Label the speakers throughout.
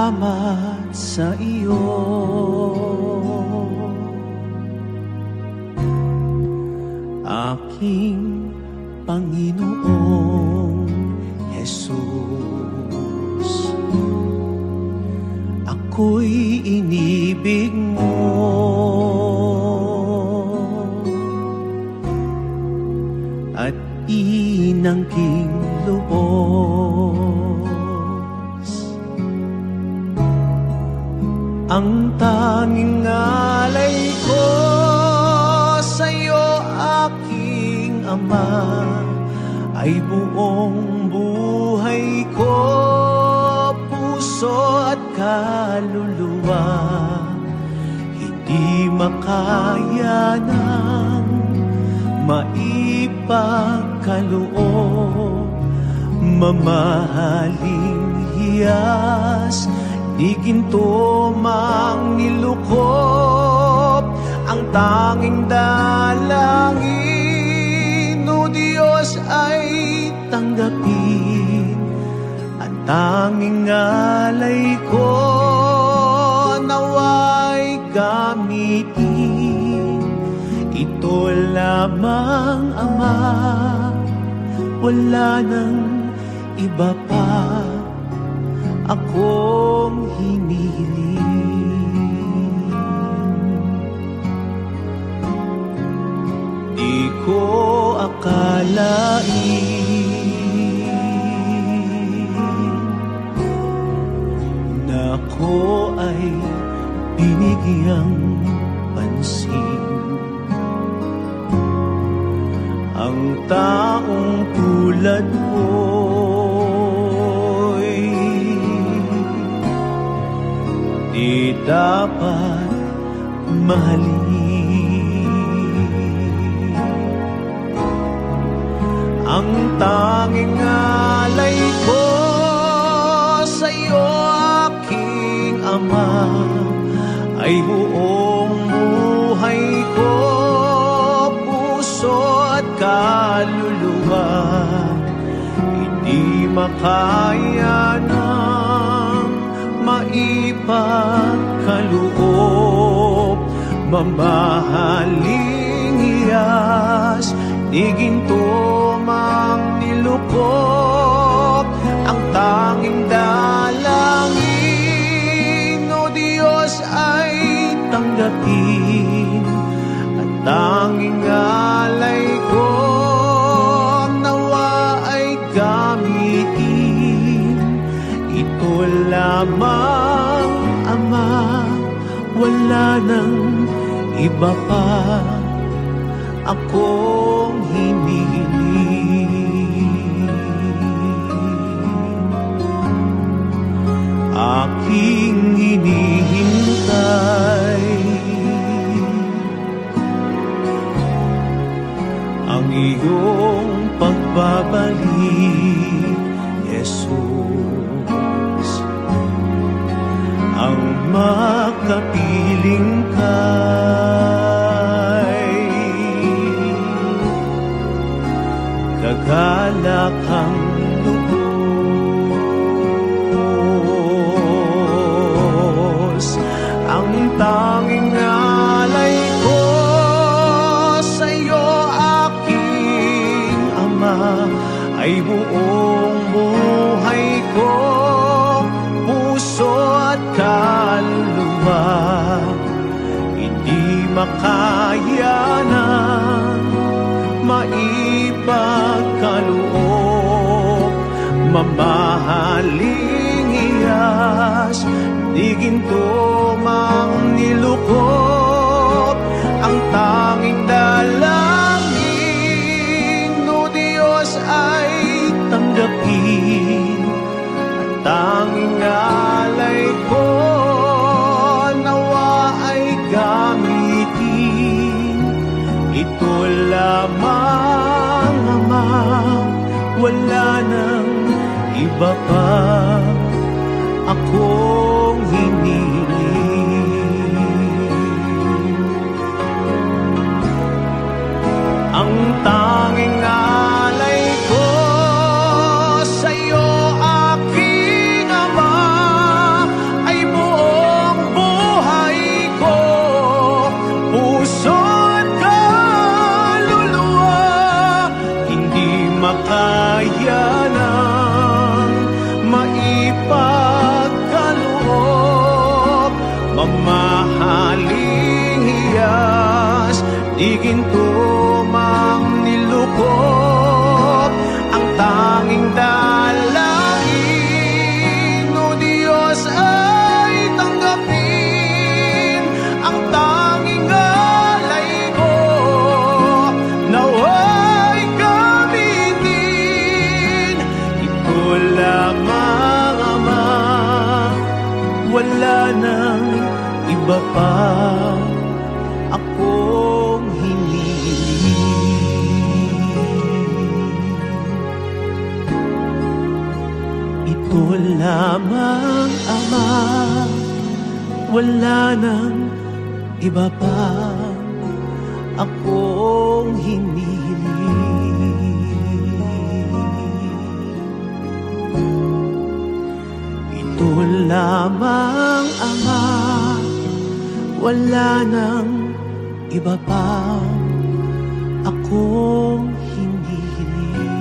Speaker 1: Salamat sa iyo, aking Panginoong Jesus. Ako'y inibig mo at inangking lubos. Ang tanging alay ko sa'yo, aking Ama, ay buong buhay ko, puso at kaluluwa. Hindi makaya ng maipagkaloob, mamahaling hiyas, di ginto mang nilukop. Ang tanging dalangin, o Diyos, ay tanggapin. Ang tanging alay ko, naway gamitin. Ito lamang, Ama, wala nang iba pa akong hinihiling. Di ko akalain na ako ay binigyang pansin. Ang taong tulad mo'y di dapat mahalin. Ang tanging alay ko sa'yo, aking Ama, ay buong buhay ko, puso at kaluluwa. Hindi makaya ng maipagkaloob, mamahaling hiyas, di ginto mang nilukop. Ang tanging dalangin, o Diyos, ay tanggapin. Ang tanging alay ko, nawa ay gamitin. Ito lamang, Ama, wala nang iba pa akong hinihiling. Aking hinihintay ang iyong pagbabalik, Jesus. Ang makapiling kay kagalakang lubos. Ang tanging alay ko sa'yo, aking Ama, ay buong buhay ko, puso at kaluluwa. Hindi makaya ng maipagkaloob, mamahaling hiyas, di ginto mang nilukop. Ang tanging dalangin, o Diyos, ay tanggapin. Ang tanging alay ko, nawa ay gamitin. Ito lamang, Ama, wala nang iba pa akong hinihiling. Ang tanging alay ko sa'yo, aking Ama, ginto mang nilukop, ang tanging dalangin, o Diyos ay tanggapin ang tanging alay ko, naway gamitin. Ito lamang, Ama, wala nang iba pa akong hinihiling. Ito lamang, Ama, wala nang iba pa akong hinihiling. Ito lamang, Ama, wala nang iba pa akong hinihiling.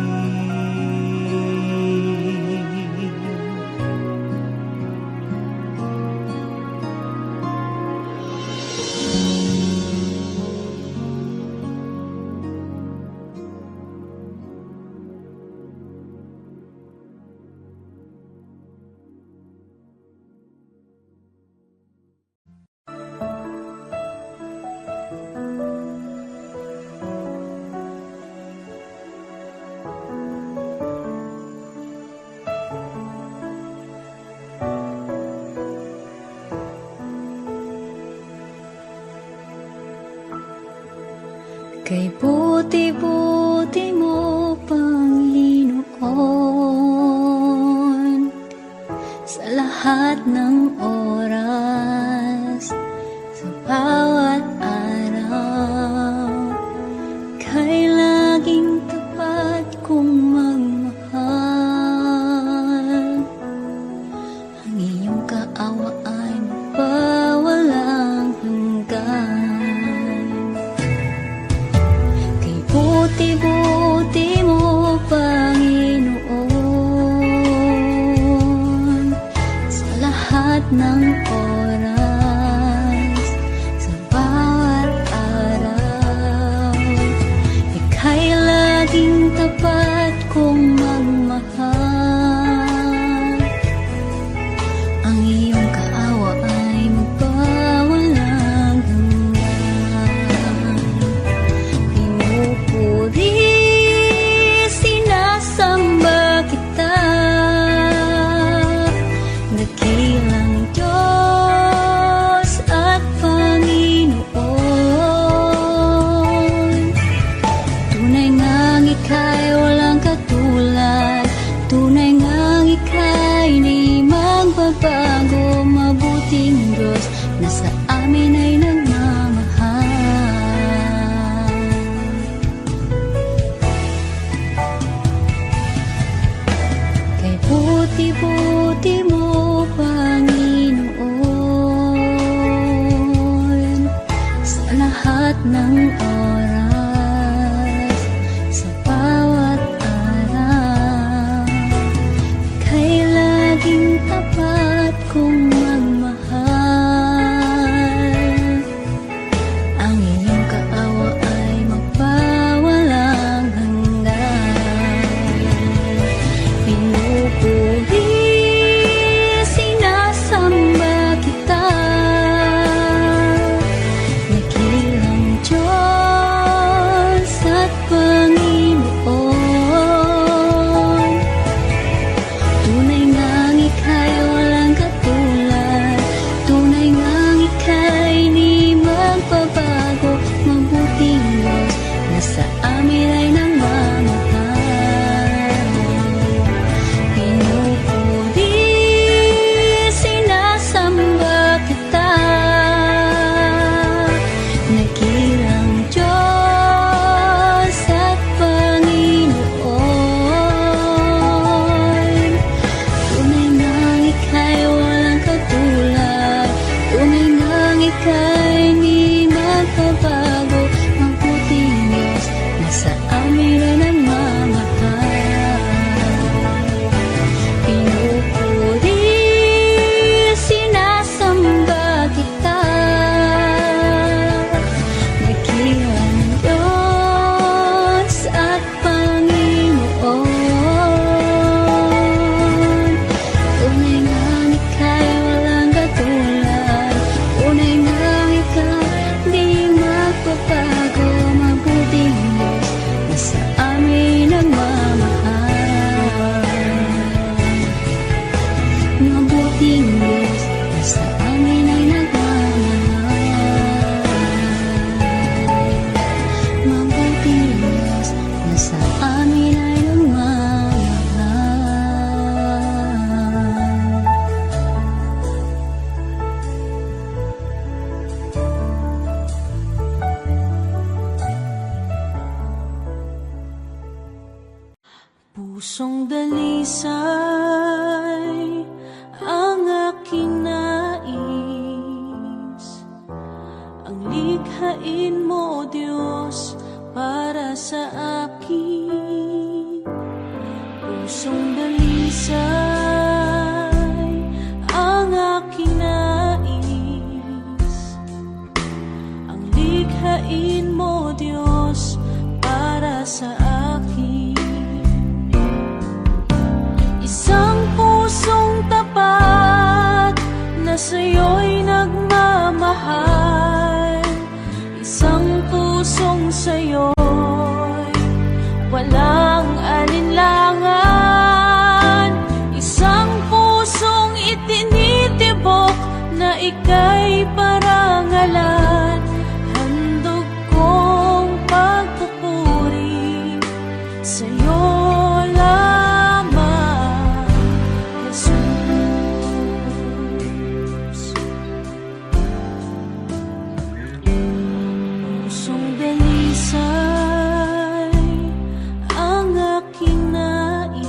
Speaker 2: Kay buti-buti mo, Panginoon, sa lahat ng oras, sa bawat araw, kay laging tapat kong magmahal. Ang iyong kaawa ay mapawalang hanggan. Buti-buti mo, Panginoon, sa lahat ng oras, sa bawat araw, ika'y laging tapat kong magmahal. Ang iyong kaawa ay magpawalang hanggan. Pinupuri, sinasamba kita, dakilang Diyos at Panginoon. Tunay ngang ika'y walang katulad, tunay ngang ika'y di magbabago, mabuting Diyos na sa amin ay nagmamahal. Kay buti-buti mo, Panginoon, sa lahat ng oras, sa bawat araw, kay laging tapat kong magmahal. Ang iyong kaawa ay magpawalang hanggan. Pinupuri, sinasamba kita, dakilang Diyos Pusong dalisay ang aking nais, ang likhain mo, O Diyos, para sa akin. Pusong dalisay ang aking nais, ang likhain mo, O Diyos, para sa akin. Isang pusong tapat na sa'yo'y nagmamahal, isang pusong sa'yo'y walang alinlangan, isang pusong itinitibok na ika'y parangalan. Handog kong pagpupuri sa'yo lamang, Jesus. Pusong dalisay ang aking nais,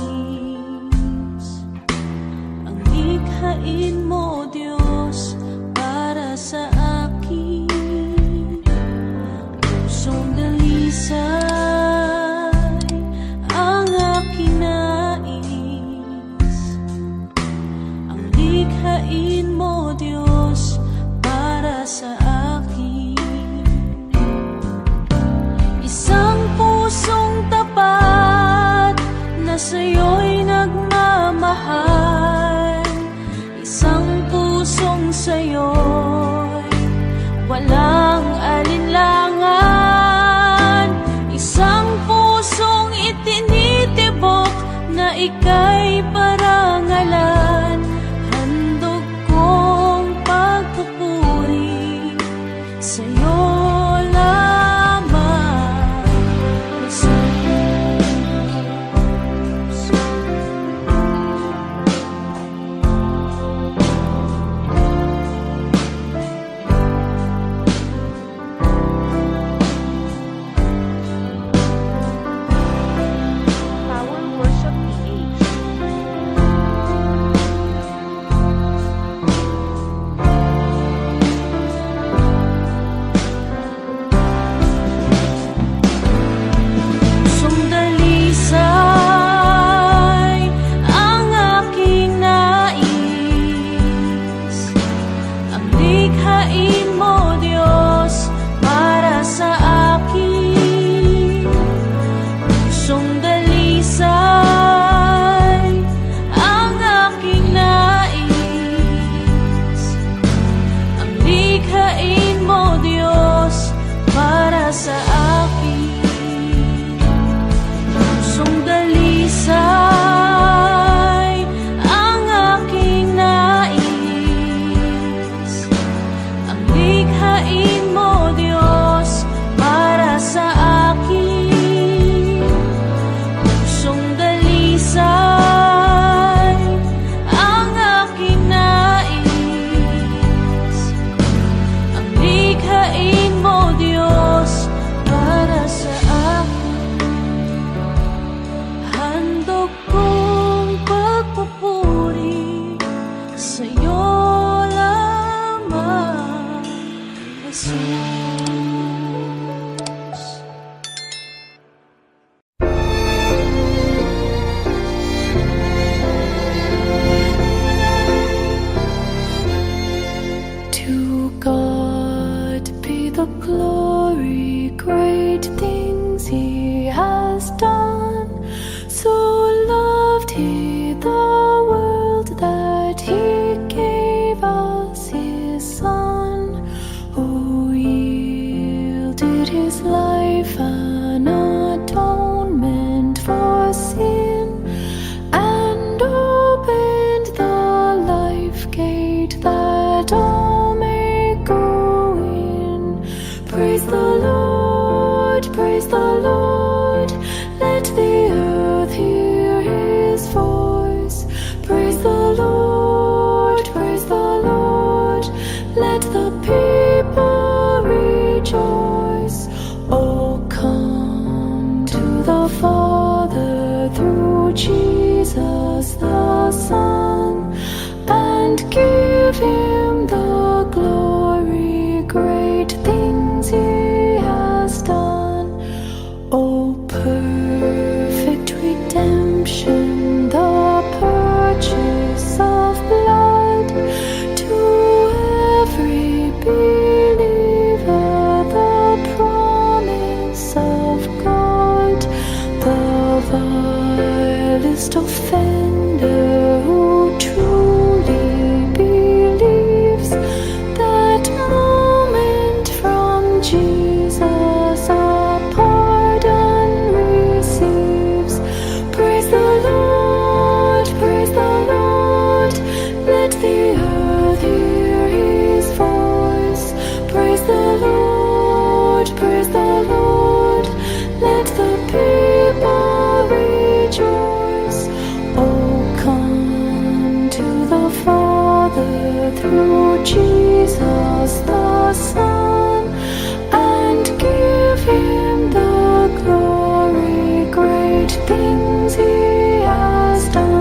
Speaker 2: ang likhain mo, O Diyos, para sa akin. Pusong dalisay ang aking nais, ang likhain mo, O Diyos, para sa akin. Isang pusong tapat na sa'yo'y nagmamahal, isang pusong sa'yo'y walang alinlangan, isang pusong itinitibok na ika'y parangalan. Handog kong pagpupuri sa'yo lamang, Jesus.
Speaker 3: Power Worship PH.
Speaker 2: Pusong dalisay ang aking nais, ang likhain mo, Diyos, para sa akin. Pusong dalisay ang aking nais, ang likhain mo, Diyos, para sa akin. Pusong dalisay ang aking nais, ang likhain mo, Diyos, para sa akin. Pusong dalisay ang aking nais, ang likhain mo, Diyos, para sa akin. Handog kong pagpupuri sa'yo lamang, Jesus.
Speaker 4: To God be the glory, great things He has done. So loved He the world that He gave us His Son, who yielded His life an atonement for sin, and opened the life gate that all may go in. Praise the Lord, praise the Lord, let the earth hear His voice. Praise the Lord, praise the Lord, let the people rejoice. Oh, come to the Father through first offender who truly believes that moment from Jesus a pardon receives. Praise the Lord, praise the Lord, let the earth hear his voice. Praise the Lord, praise the Lord, let the people rejoice. Oh, come to the Father through Jesus the Son, and give him the glory, great things he has done.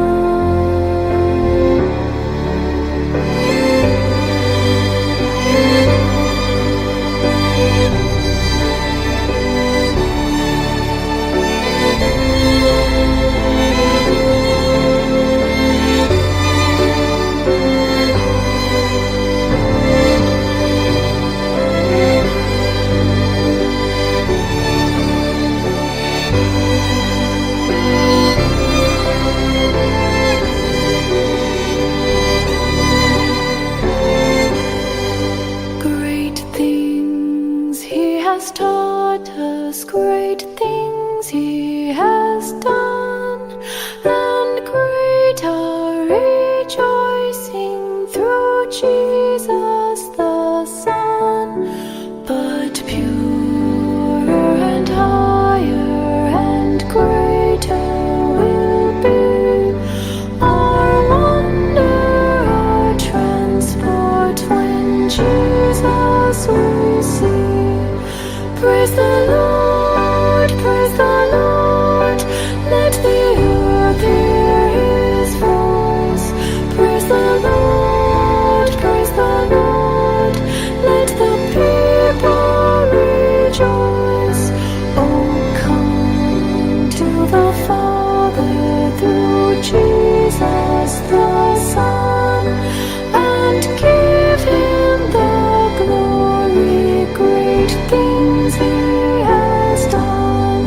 Speaker 4: Great things he has taught us, great things he has done, and great our rejoicing through Jesus the Son. But purer and higher and greater will be our wonder, our transport when Jesus we see. Praise the Lord, praise the Lord, let the earth hear his voice. Praise the Lord, praise the Lord, let the people rejoice. Oh, come to the Father through Jesus the Son, and give him the glory, great things he has done.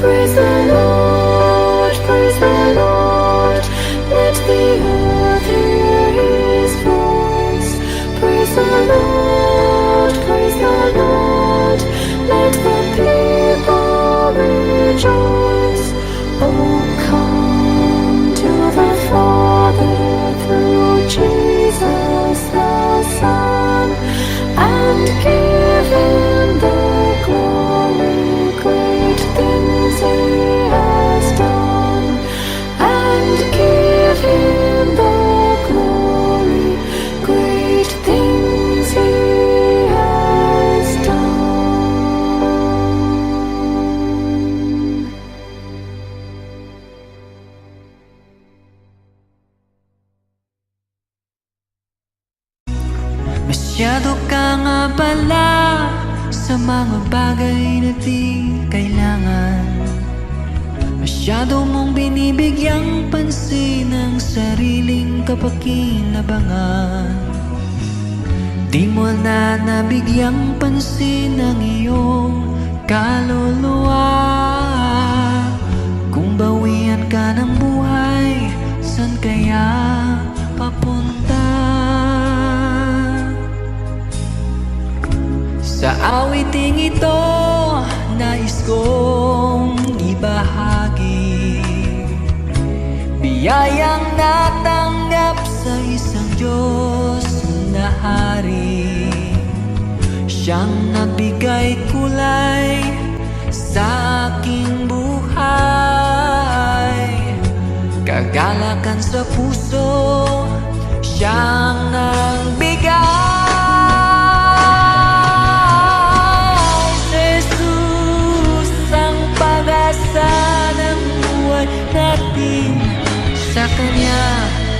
Speaker 4: Praise the Lord, praise the Lord, let the earth hear his voice. Praise the Lord, praise the Lord, let the people rejoice. Oh, come to the Father through Jesus the Son, and give him the glory, great things he has done, and give him the glory, great things he has done.
Speaker 5: Masyado ka nga pala sa mga bagay na di kailangan. Masyado mong binibigyang pansin ang sariling kapakinabangan. Di mo na nabigyang pansin ang iyong kaluluwa. Kung bawian ka ng buhay, san kaya papunta? Sa awiting ito, nais kong ibahagi biyayang natanggap sa isang Diyos na hari. Siyang nagbigay kulay sa aking buhay, kagalakan sa puso, siyang nagbigay. Natin sa Kanya,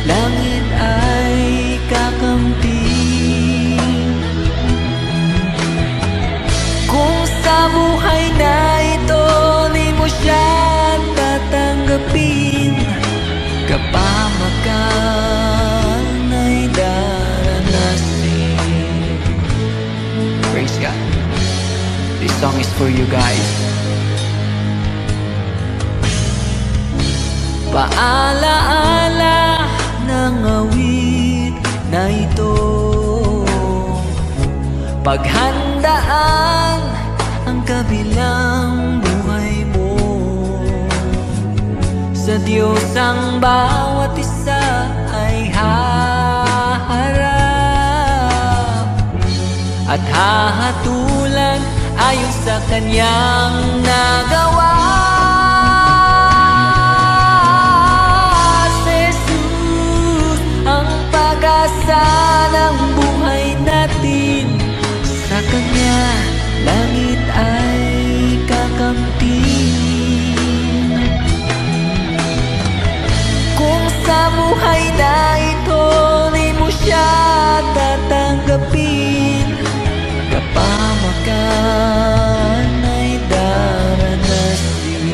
Speaker 5: langit ay kakampi. Kung sa buhay na ito di mo siya tatanggapin, kapahamakan ay daranasin. Praise God. This song is for you guys. Paalaala ng awit na ito, paghandaan ang kabilang buhay mo. Sa Diyos ang bawat isa ay haharap at hahatulan ayon sa kanyang nagawa. Si Jesus ang pag-asa ng buhay natin. Sa Kanya langit ay kakamtin. Kung sa buhay na ito di mo siya tatanggapin, kapamakan ay daranasin.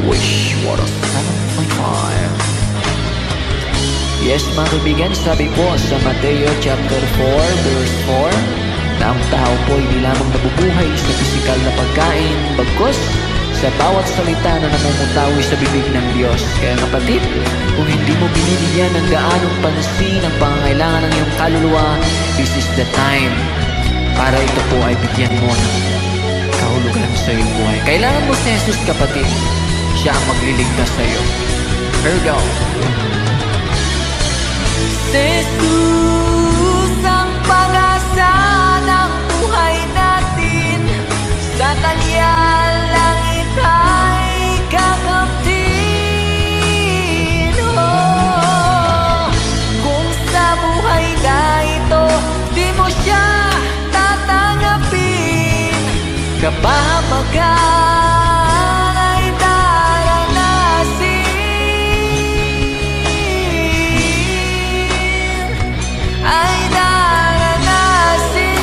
Speaker 5: Wish, what a 7.5. Yes mga kaibigan, sabi po sa Mateo chapter 4 verse 4 na ang tao po ay di lamang nabubuhay sa pisikal na pagkain, bagkus sa bawat salita na namumutawi sa bibig ng Diyos. Kaya kapatid, kung hindi mo binibigyan ng gaanong pansin ang pangangailangan ng iyong kaluluwa, this is the time para ito po ay bigyan mo ng kahulugan sa iyong buhay. Kailangan mo si Jesus, kapatid. Siya ang magliligtas sa iyo. Here we go. Jesus ang pag-asa ng buhay natin. Sa Kanya langit ay kakamtin. Oh, kung sa buhay na ito di mo siya tatanggapin, kapamakan ay daranasin. Ay daranasin.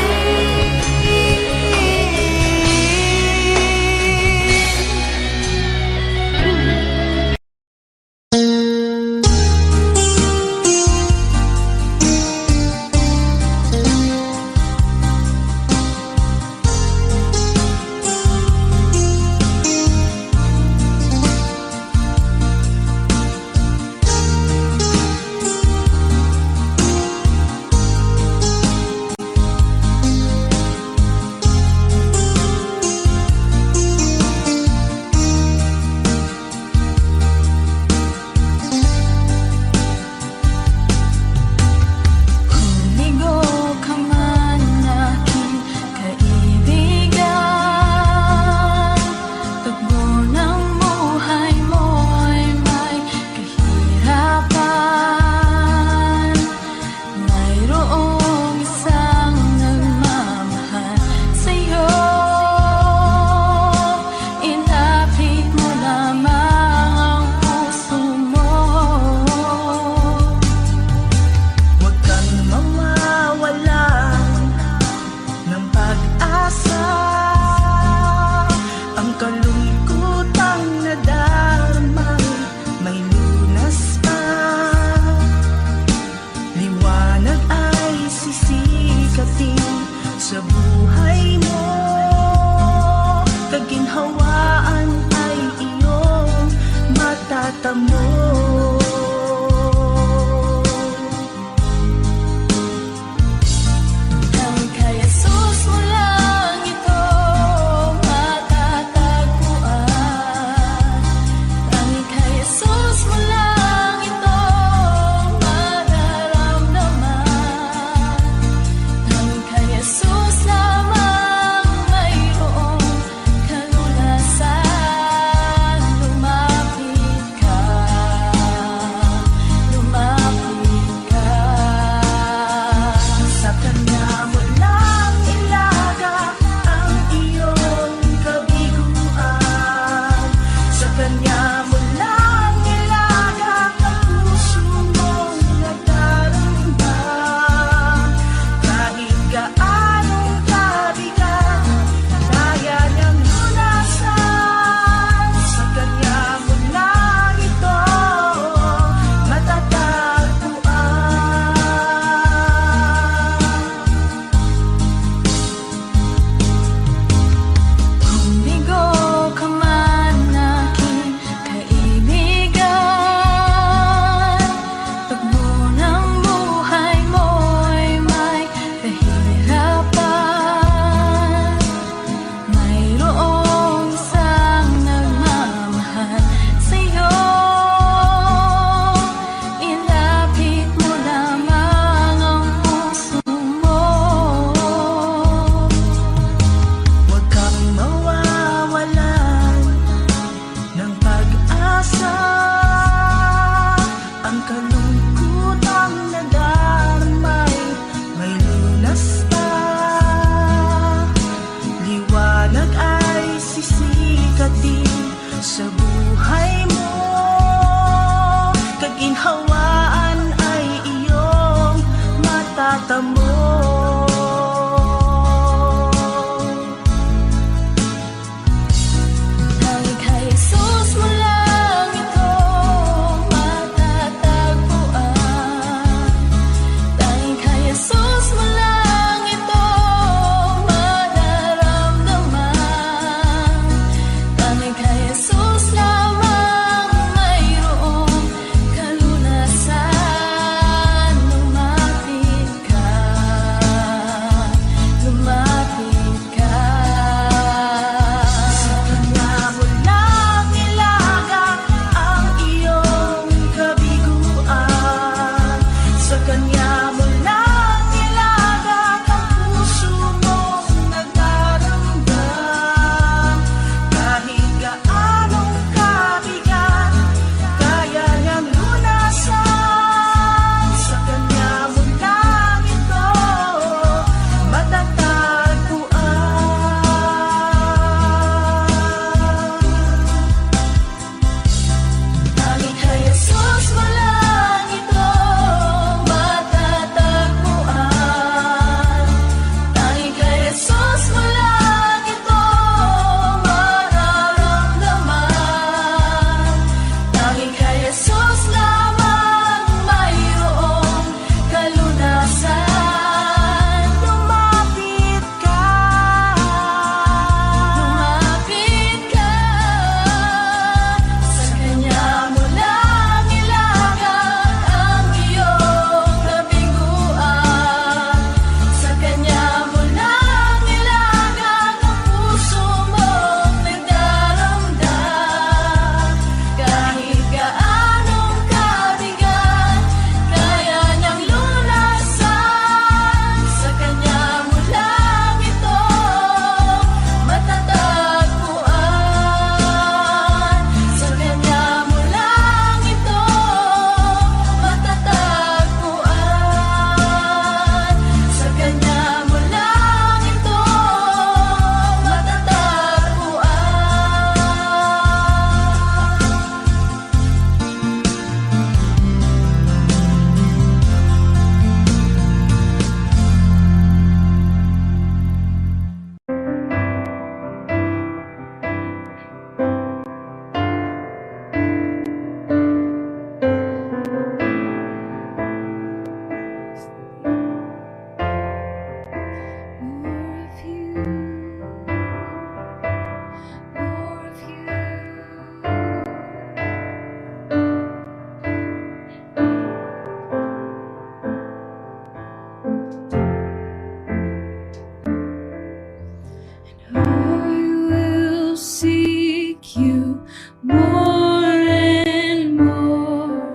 Speaker 2: seek you more and more.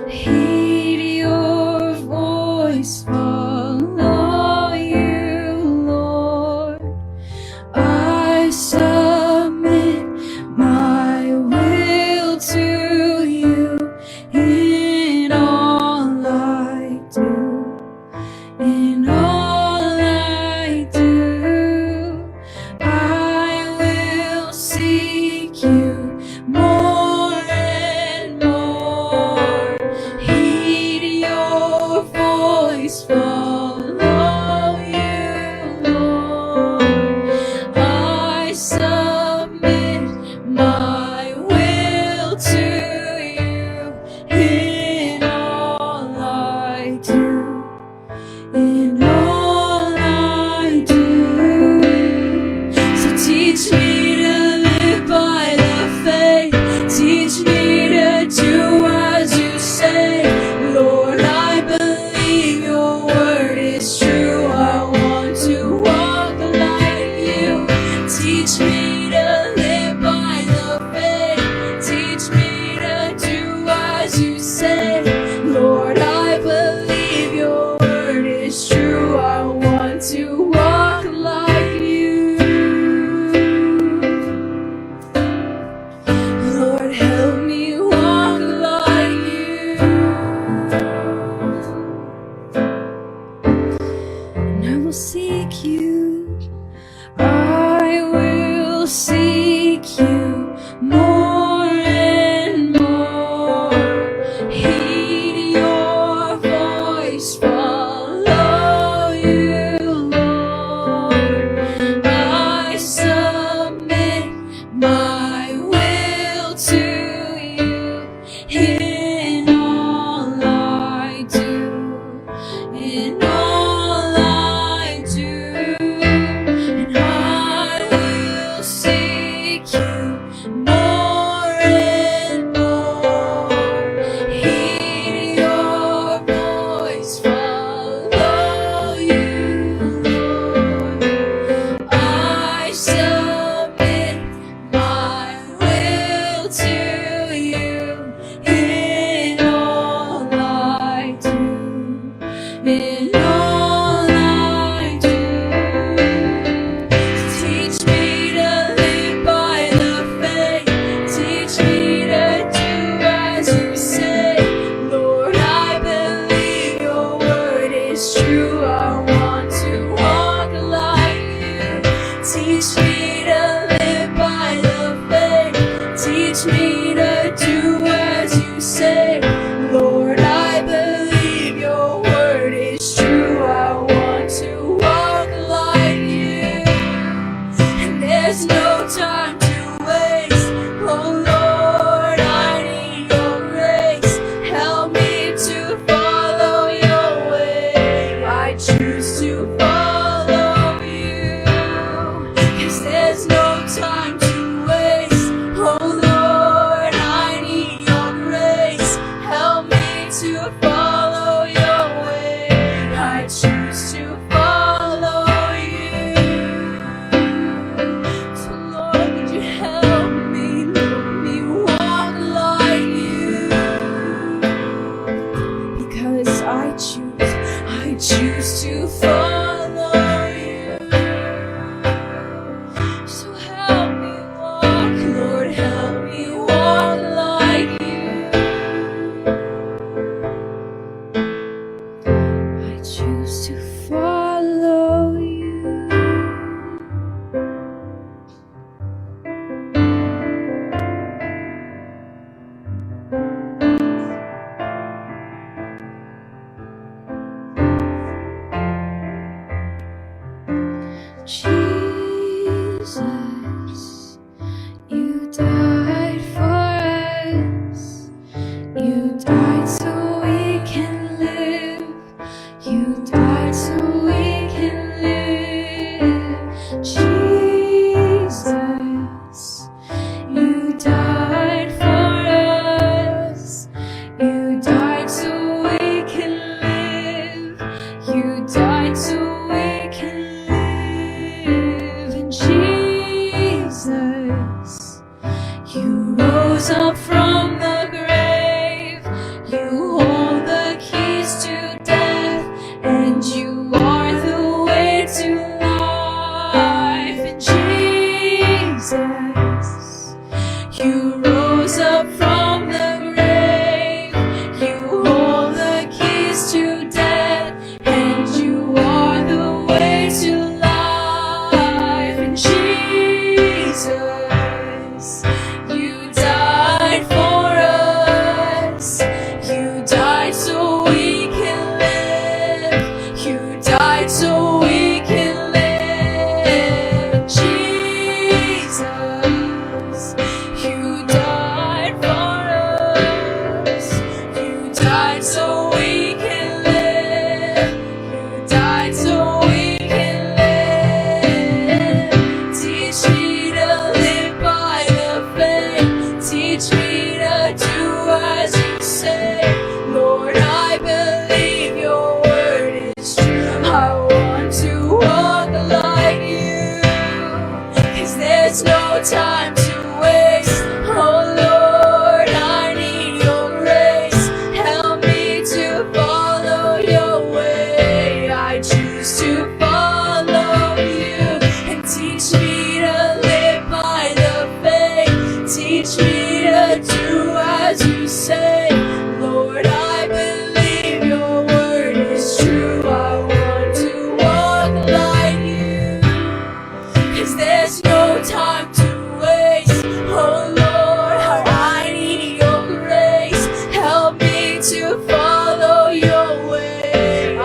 Speaker 2: Heed your voice, follow you, Lord. I submit my will to you in all I do. In all I do, I will seek you more and more. Heed your voice, follow you, Lord. I submit my will to you in all I do. In all I do. So teach me to live by the faith. Teach me to do as you say. Lord, I believe your word is true. I want to walk like you. Teach me to live by the faith. Teach me to do as you say. Lord, I believe your word is true. I want to walk like you. Lord, help me walk like you. And I will seek you. I will seek you more and more. Heed your voice, follow you, Lord. I submit my will to you in all I do. In all I do. And I will seek you more and more. Heed your voice, follow you, Lord. I submit my will to you in all I do. In all I do. Teach me to live by the faith. Teach me to do as you say. Lord, I believe your word is true. I want to walk like you. Teach me to live by the faith. Teach me to do as you say. Lord, I believe your word is true. I want to walk like you. And there's no time to waste. Oh Lord, I need your grace. Help me to follow your way. I choose to follow you. 'Cause there's no time to waste. Oh Lord, I need your grace. Help me to follow your way. I choose to follow you. So Lord, would you You rose up from the grave. You hold the keys to death, and you are the way to life. And Jesus, you rose up from the grave. You hold the keys to death, and you are the way to life. And Jesus, you died for us. You died so we can live. You died so we can live. Jesus, you died for us. You died so we can live. You died so we can live. Teach me to live by the faith. Teach me to do as you say. Lord, I believe your word is true. I want to walk like you, 'cause there's no time to waste. Oh Lord, I need your grace. Help me to follow your way. I choose to follow you, and teach me to live by the faith. Teach me to do as you say. Lord, I believe your word is true. I want to walk like you, 'cause there's no time to waste. Oh Lord, I need your grace. Help me to follow your way.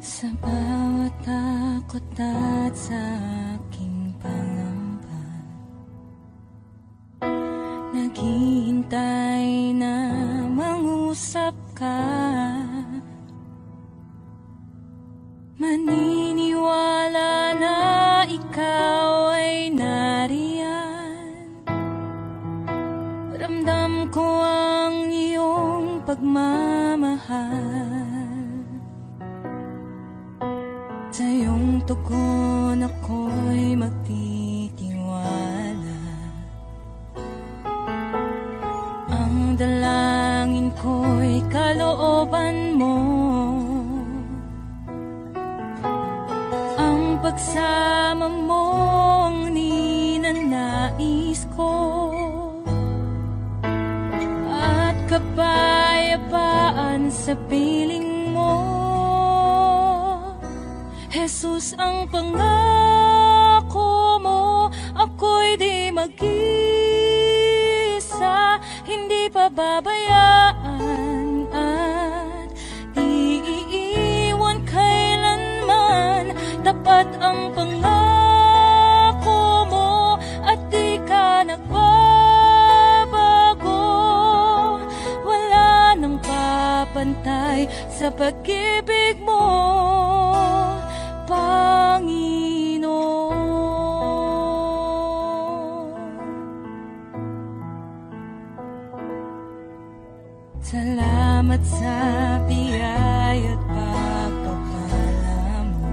Speaker 6: Sa bawat takot at sa aking pangamba, naghihintay na mangusap ka. Maniniwala na ikaw ay nariyan. Ramdam ko ang iyong pagmamahal. Sa iyong tugon ako'y magtitiwala. Ang dalangin ko'y kalooban mo. Ang pagsama mo ang ninanais ko. At kapayapaan sa piling mo. Jesus, ang pangako mo, ako'y di mag-isa, hindi pababayaan at di iiwan kailanman. Tapat ang pangako mo at di ka nagbabago. Wala nang papantay sa pag-ibig mo, Panginoon. Salamat sa biyaya at pagpapala mo.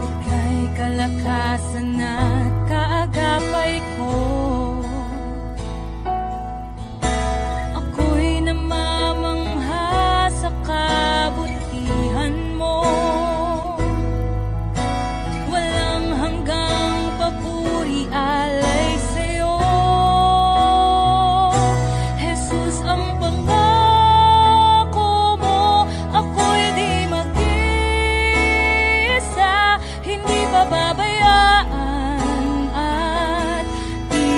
Speaker 6: Ika'y kalakasan at kaagapay ko. Ako'y namamangha sa kabutihan mo. Walang hanggang papuri alay sa'yo. Jesus, ang pangako mo, ako'y di mag-isa, hindi pababayaan at di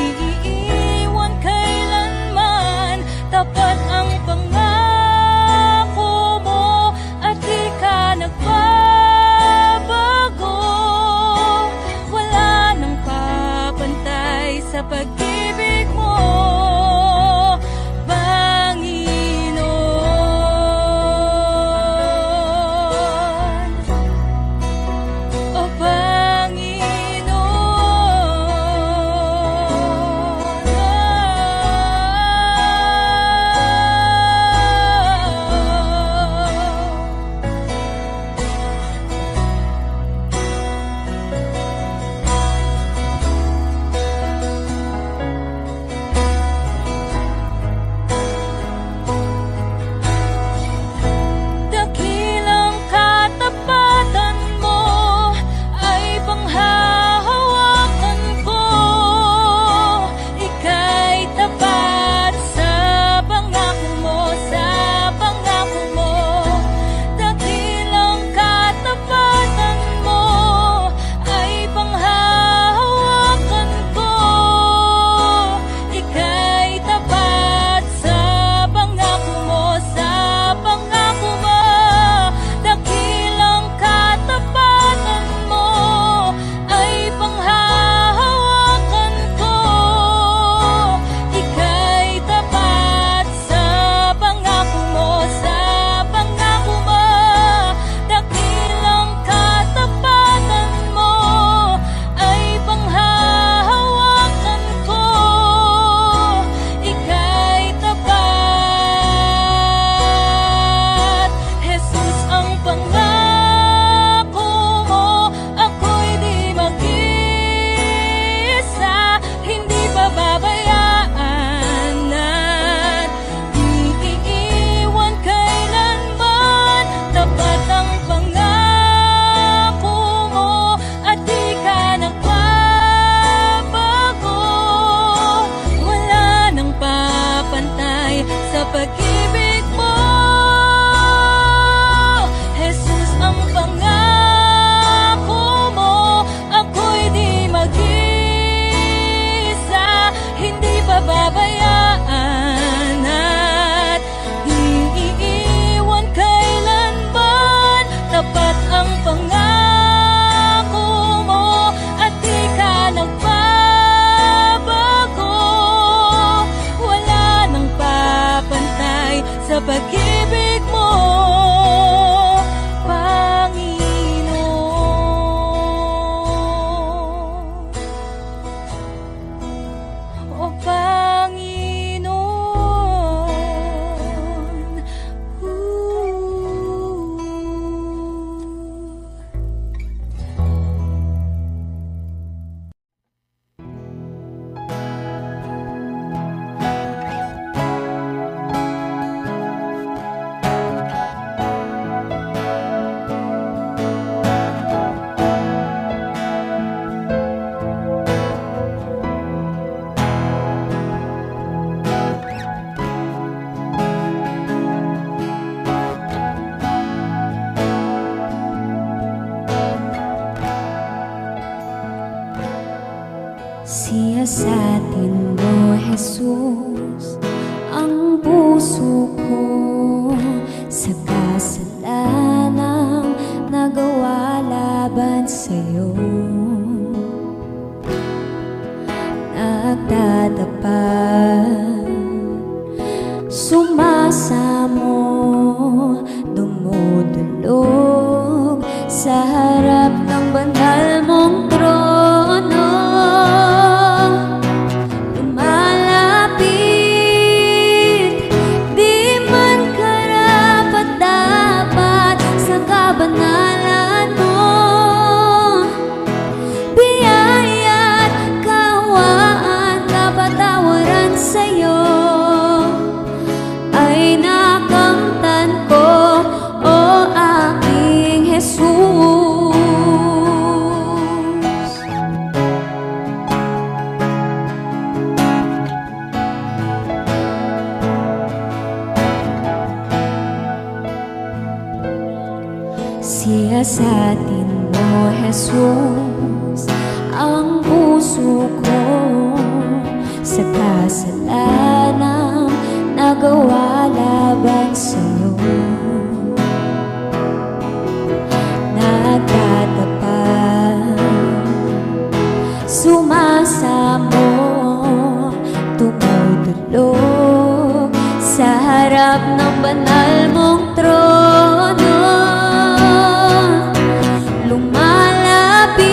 Speaker 4: Siyasatin mo, Jesus, ang puso ko sa kasalanang nagawa laban sa'yo. Nagtatapat, sumasamo, dumudulog sa harap ng banal mong trono. Lumalapit, di man karapat-dapat sa kabanalan mo. Biyaya't kawaan, kapatawaran sa'yo ay nakamtan ko, o aking Jesus. Siyasatin mo, Jesus, ang puso ko sa kasalanang nagawa laban sa'yo. Nagtatapat, sumasamo, tumutulog sa harap ng banal mong trono. Lumalapit,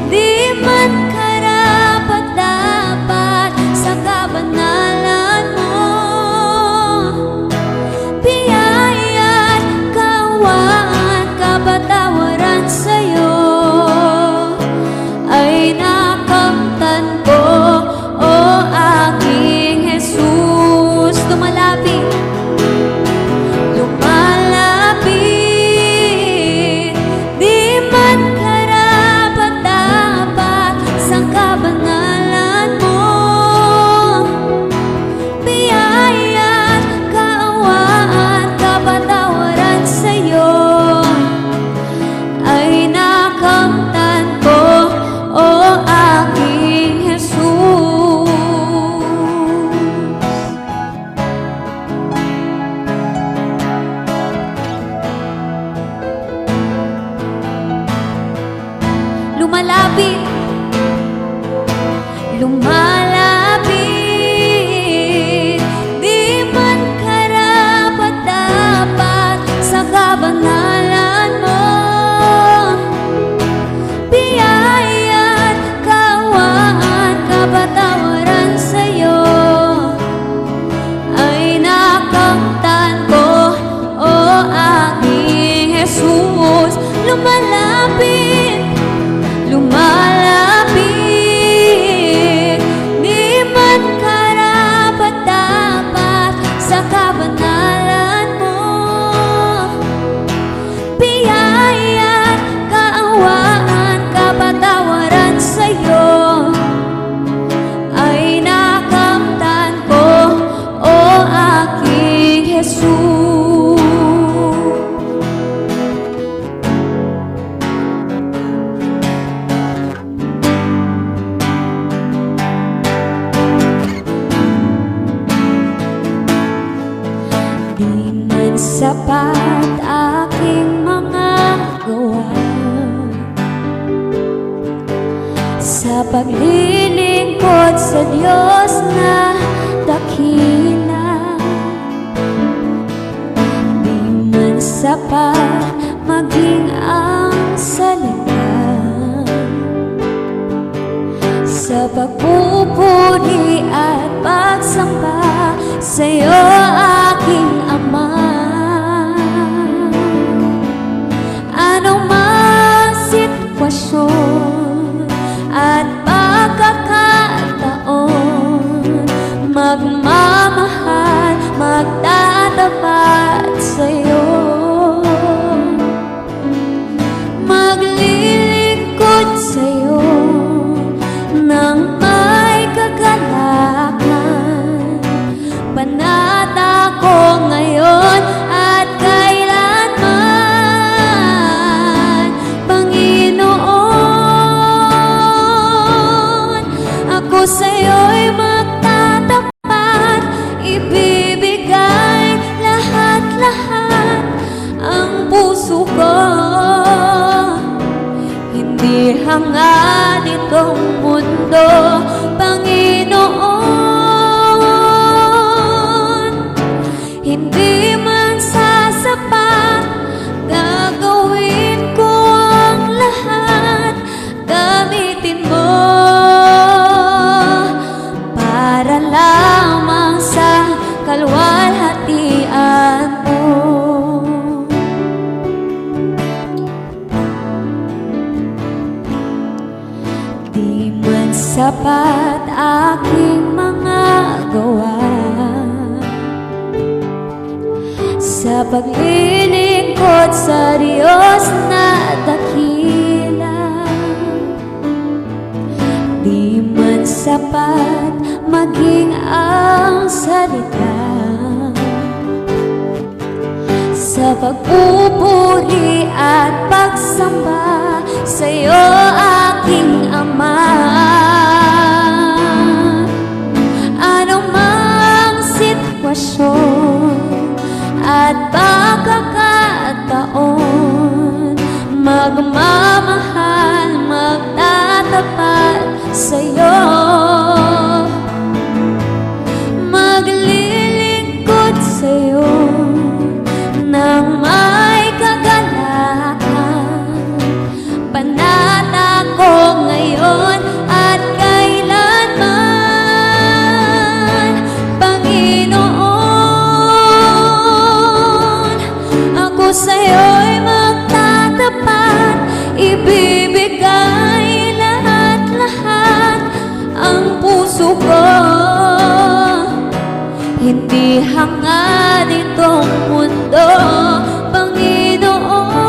Speaker 4: di man karapat-dapat sa kabanalan mo. Biyaya't kawaan, kapatawaran sa'yo ay nakamtan ko, o aking Jesus. Lumalapit, lumalapit, di man karapat-dapat sa kabanalan mo. Biyaya't kaawaan, kapatawaran sa'yo ay nakamtan ko, o aking Jesus. Lumalapit, lumalapit, di man karapat-dapat sa kabanalan mo. Biyaya't kawaan, kapatawaran sa'yo ay nakamtan ko, o aking Jesus. Lumalapit, lumalapit, di man karapat-dapat sa kabanalan mo. Biyaya't kaawaan, kapatawaran sa'yo ay nakamtan ko, o aking Jesus. Di man sapat aking mga gawa sa paglilingkod sa Diyos na dakila. Di man sapat maging ang salita sa pagpupuri at pagsamba sa'yo, aking Ama. Anong mang sitwasyon at pagkakataon, magmamahal, magtatapat sa'yo. hangad itong mundo, Panginoon. Hindi man sasapat, gagawin ko ang lahat. Gamitin mo para lamang sa kalwalhatian mo. Di man sapat aking mga gawa sa paglilingkod sa Diyos na dakila. Di man sapat maging ang salita sa pagpupuri at pagsamba sa'yo, aking Ama. Anumang sitwasyon at pagkakataon, magmamahal, magtatapat sa'yo, maglilingkod sa'yo nang may kagalakan. Panata ko ngayon at kailanman, Panginoon. Ako sa'yo'y magtatapat, ibibigay lahat-lahat ang puso ko. Hindi hangad itong mundo, Panginoon.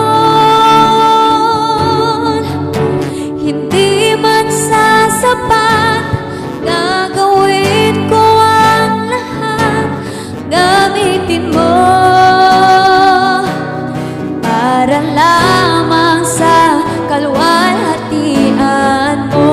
Speaker 4: Hindi man sasapat, gagawin ko ang lahat. Gamitin mo para lamang sa kalwalhatian mo.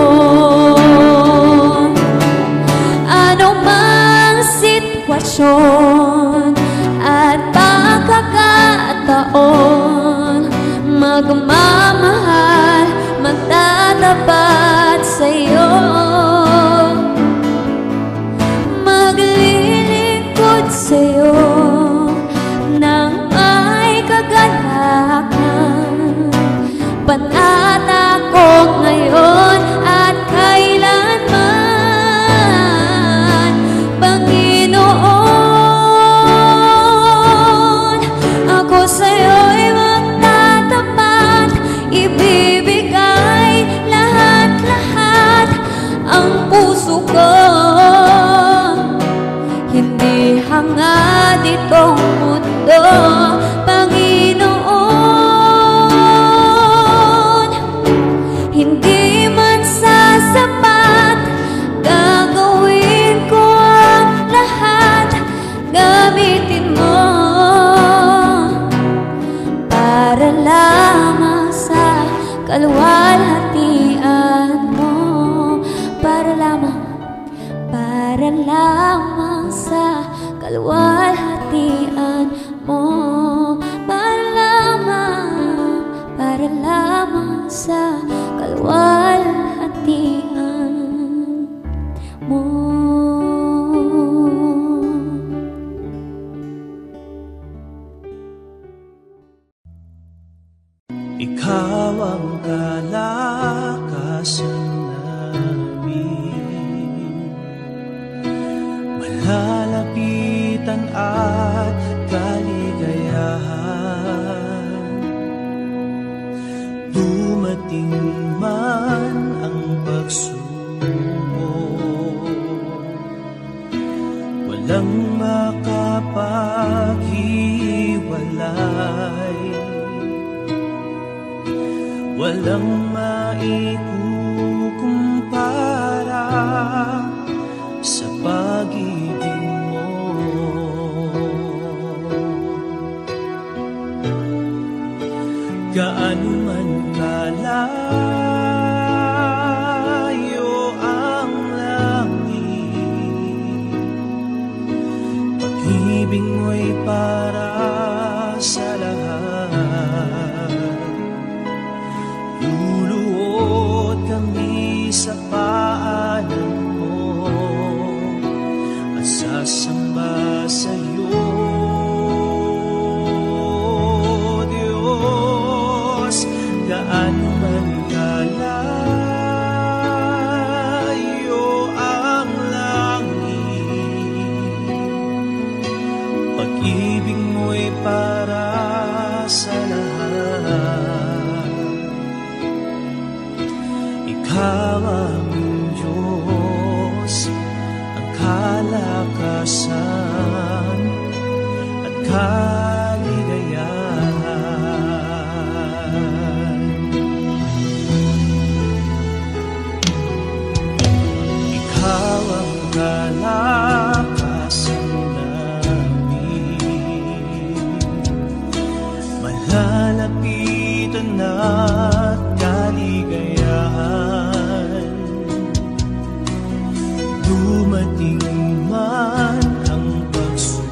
Speaker 4: Anumang sitwasyon at pagkakataon, magmamahal, magtatapat sa'yo, maglilingkod sa'yo nang may kagalakan. Panata ko ngayon at kailanman, Panginoon. Ako sa'yo'y magtatapat, ibibigay lahat-lahat ang puso ko. Hindi hangad itong mundo, Panginoon. Hindi man sasapat, gagawin ko ang lahat. Gamitin mo para lamang sa kalwalhatian mo. Para lamang sa kalwalhatian mo. Para lamang sa kalwalhatian mo.
Speaker 1: Ikaw ang kalakasan namin, malalapitan at kaligayahan. Dumating man ang pagsubok, walang makapaghiwalay, walang maikukumpara sa pag-ibig mo. Gaano man kalayo ang langit, pag-ibig mo'y para sa lahat. Luluhod sa paanan mo at sasamba sa'yo, Diyos. Gaano man kalayo ang langit, pag-ibig mo'y para sa lahat. Ikaw aming Diyos, ang kalakasan at kaligayahan. Ikaw ang kalakasan namin, malalapitan at kaligayahan. Dumating man ang pagsubok,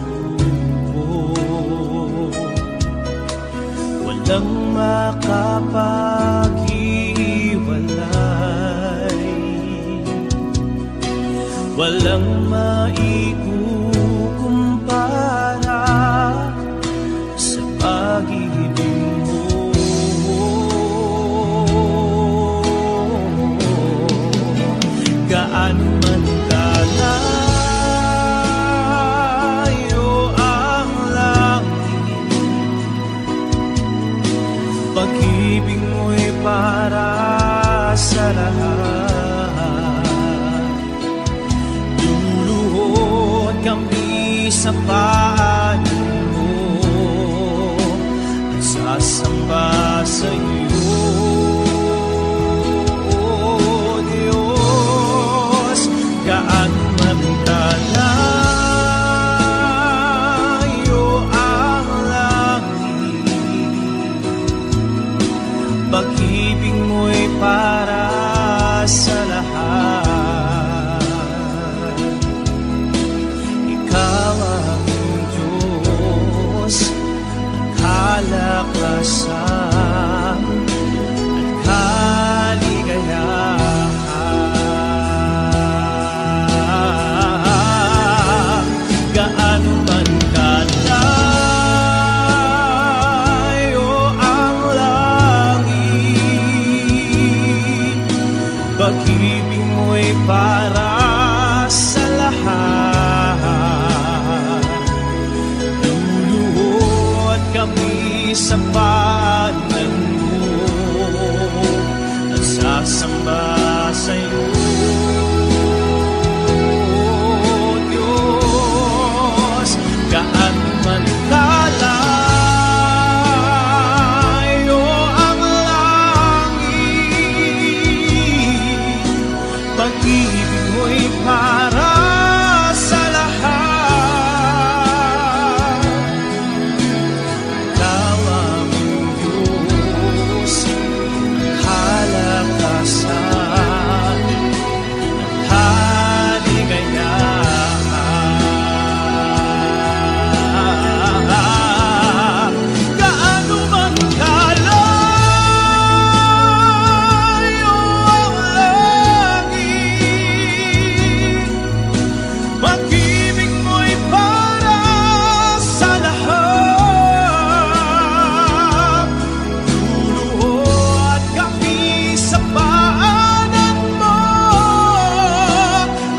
Speaker 1: walang makapaghiwalay, walang maikukumpara sa pag-ibig mo. Gaano man kalayo ang langit, pag-ibig mo'y para sa lahat. Luluhod kami sa paanan mo at sasamba sa'yo, gaano man kalayo ang langit, pag-ibig mo'y para sa lahat. Ikaw aming Diyos, ang kalakasan at kaligayahan. Gaano man kalayo ang langit, pag-ibig mo'y para sa lahat. Luluhod kami sa paanan mo at sasamba sa'yo, gaano man kalayo ang langit, pag-ibig mo'y para sa lahat. Ikaw aming Diyos, ang kalakasan at kaligayahan. Gaano man kalayo ang langit, pag-ibig mo'y para sa lahat. Luluhod kami sa paanan mo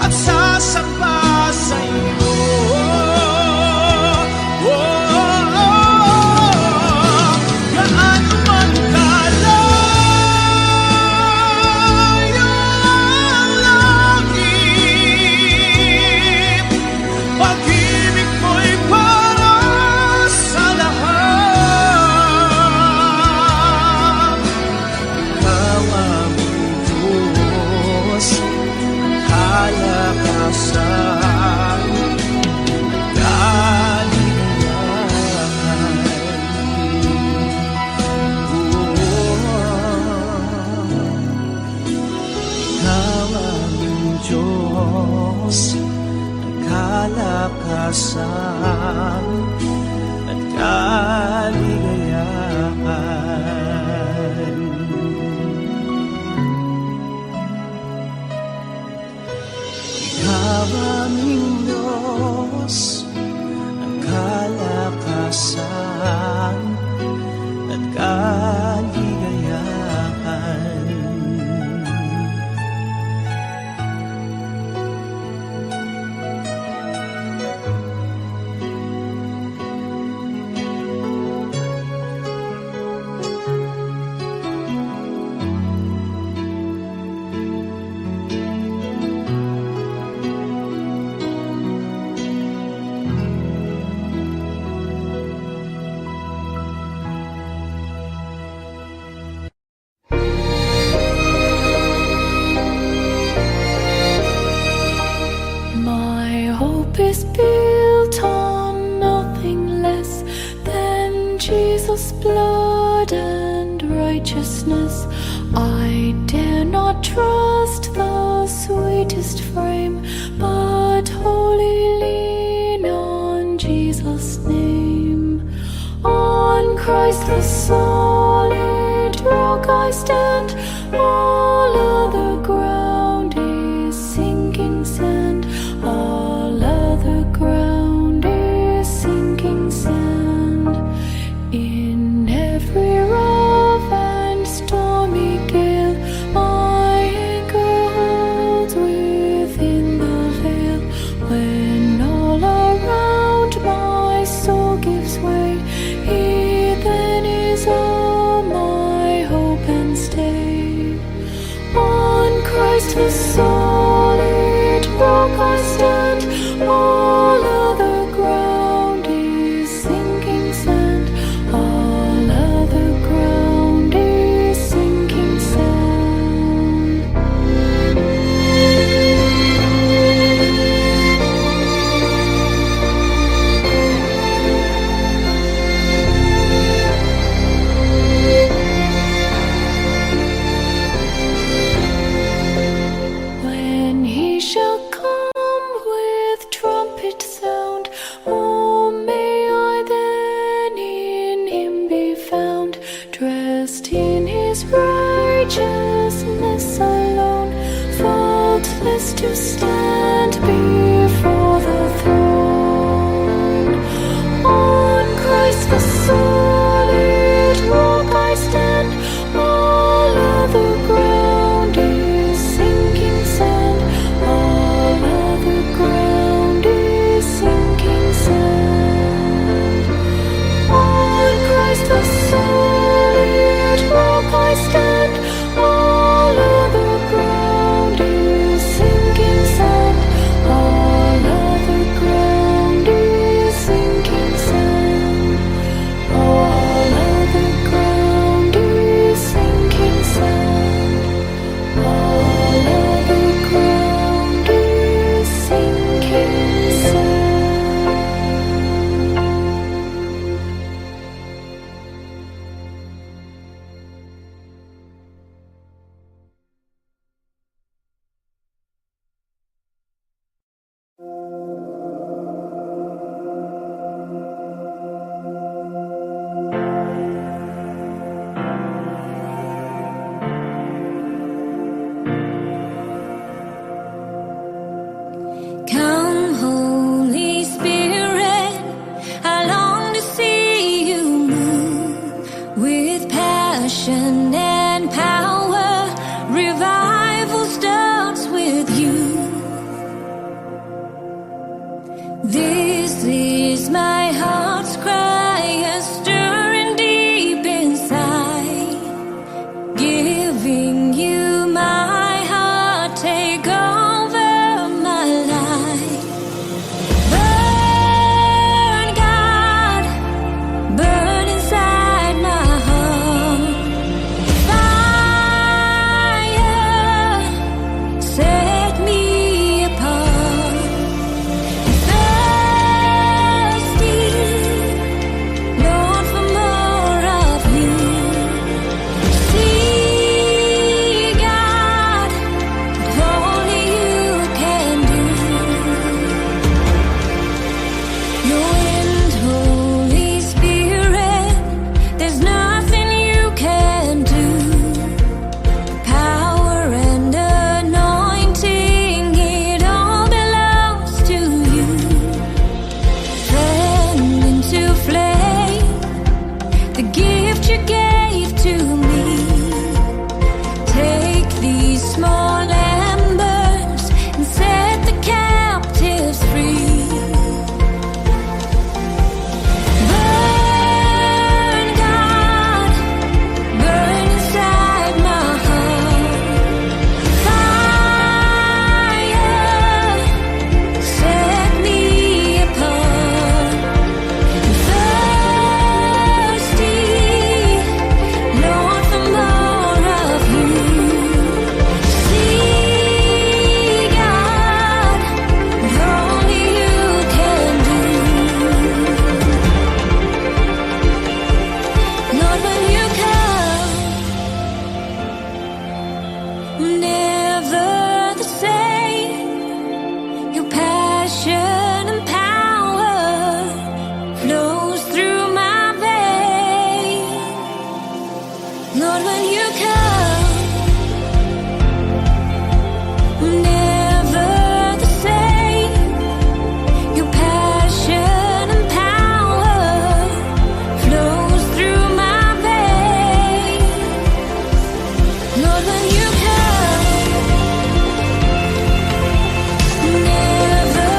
Speaker 1: at sasamba sa'yo. Gaano man kalayo ang langit, pag-ibig mo'y para sa lahat. Ikaw aming Diyos, ang kalakasan, kaligayahan. Ikaw aming Diyos, ang kalakasan at kaligayahan. Diyos ang kalakasan at kaligayahan.
Speaker 2: My hope is built on nothing less than Jesus' blood and righteousness. I dare not trust the sweetest frame, but wholly lean on Jesus' name. On Christ the solid rock I stand, all other ground is sinking sand. All other ground is sinking sand. In every rough and stormy gale, my anchor holds within the veil. When all around my soul gives way, He then is all my hope and stay. On Christ the solid rock I stand, all other ground is sinking sand. All other ground is sinking sand. When He shall come with trumpet sound, oh, may I then in Him be found, dressed in His righteousness alone, faultless to stand before the throne. On Christ the solid rock I stand, all other ground is sinking sand. All other ground is sinking sand. On Christ the solid rock I stand, all other ground is sinking sand. All never the same. Your passion and power flows through my veins. Lord, when you come, never the same. Your passion and power flows through my veins. Lord, when you come, never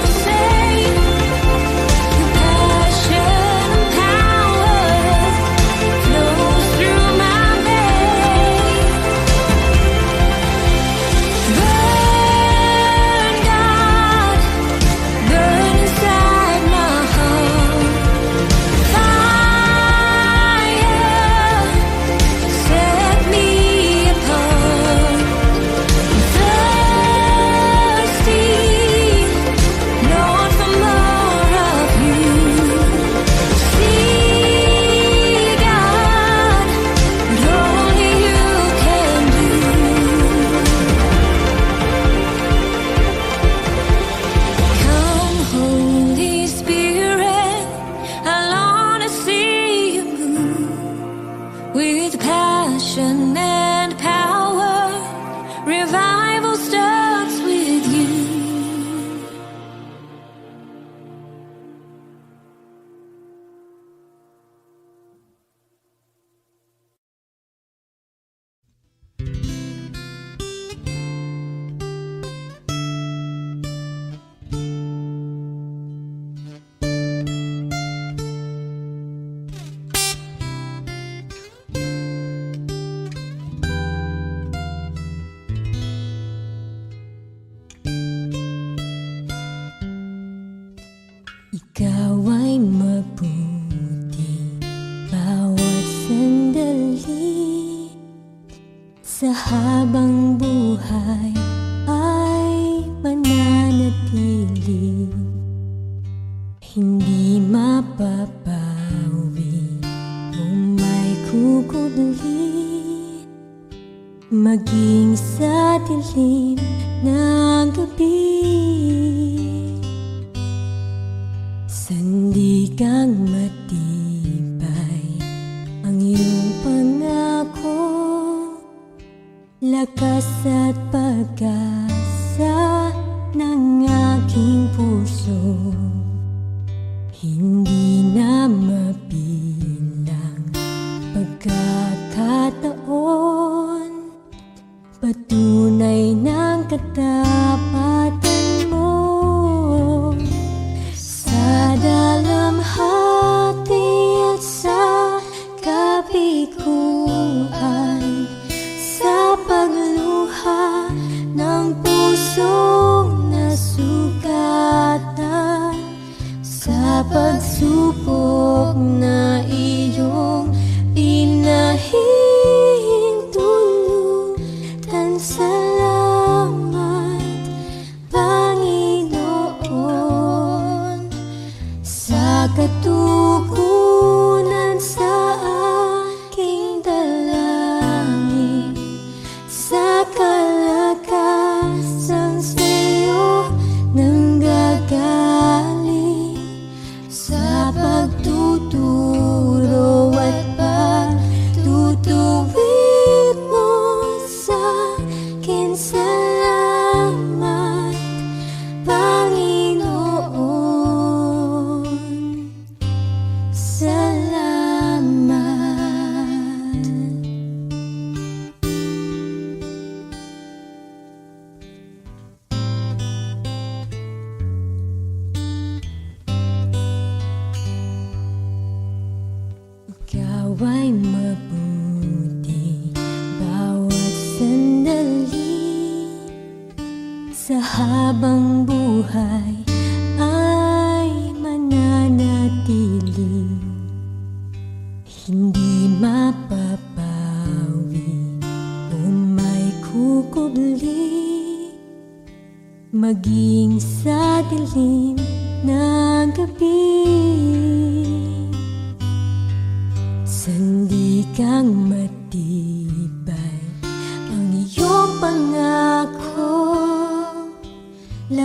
Speaker 2: the same. Your passion and power flows through my veins. Burn, God, burn inside my heart. Fire, set me apart. Thirsty, Lord, for more of you. See, God, what only you can do. Come, Holy Spirit, I long to see you move with passion and power. Revival starts with you. Ikaw ay mabuti bawat sandali. Sa habang buhay ay mananatili. Hindi mapapawi kung may kukubli, maging sa dilim ng gabi. Sandigang matibay ang iyong pangako, lakas at pag-asa ng aking puso. Hindi na mabilang pagkakataon, patunay ng katapatan mo. Sa dalamhati at sa kabiguan, sa pagluha ng pusong nasugatan, sa pagsubok na iyong pinahihintulutan. Salamat, Panginoon, sa katugunan sa aking dalangin, sa kalakasan sa'yo nanggagaling, sa pagtuturo at pagtutuwid mo sa akin. Salamat, Panginoon. Salamat. Ikaw ay mabuti bawat sandali. Sa habang buhay ay mananatili. Hindi mapapawi kung may kukubli, maging sa dilim ng gabi. Sandigang matibay ang iyong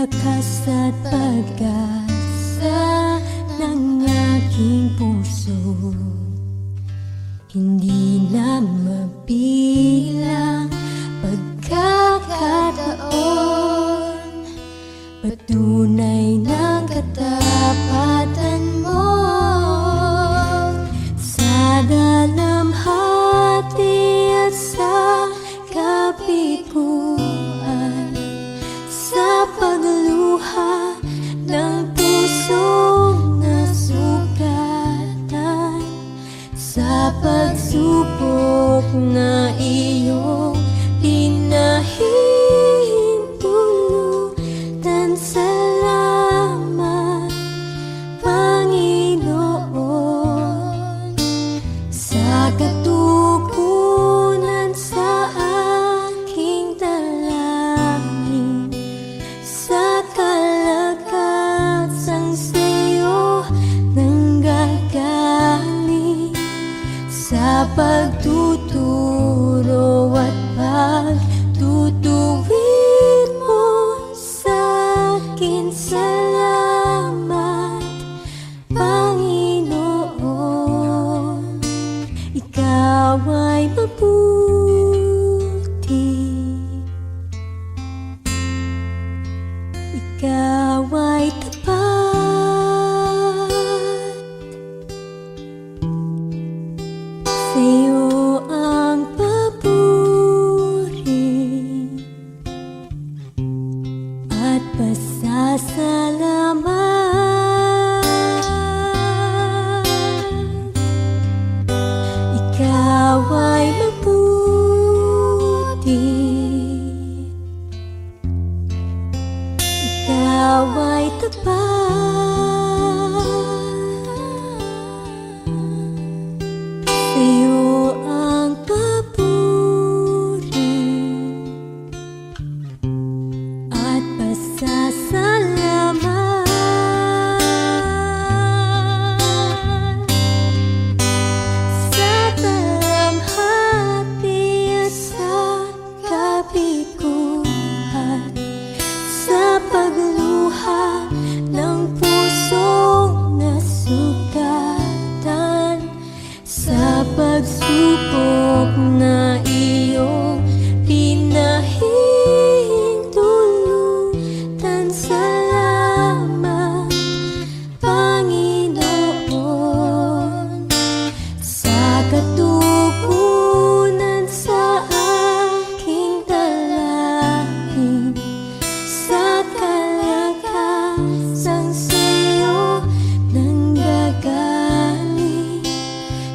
Speaker 6: lakas at pag-asa ng aking puso. Hindi na mabilang pagkakataon, patunay ng katapatan mo. Sa dalamhati at sa kabiguan, sa pagluha ng pusong nasugatan, sa pagsubok na iyong pinahintulutan. Salamat, Panginoon, sa katugunan sa aking dalangin, sa kalagatan sa'yo nanggagaling, sa pagtuturo at pagtutuwid mo sa'kin. Salamat, Panginoon, ikaw ay mabuti, ikaw ay tapat. Sa'yo ang papuri at pasasalamat. Ikaw ay mabuti, ikaw ay tapat. Sa'yo ang papuri at pasasalamat. Sa dalamhati at sa kabiguan, sa pagluha ng pusong nasugatan, sa pagsubok na iyong pinahintulutan. Salamat, Panginoon, sa katugunan sa aking dalangin, sa kalagatan sa'yo nanggagaling,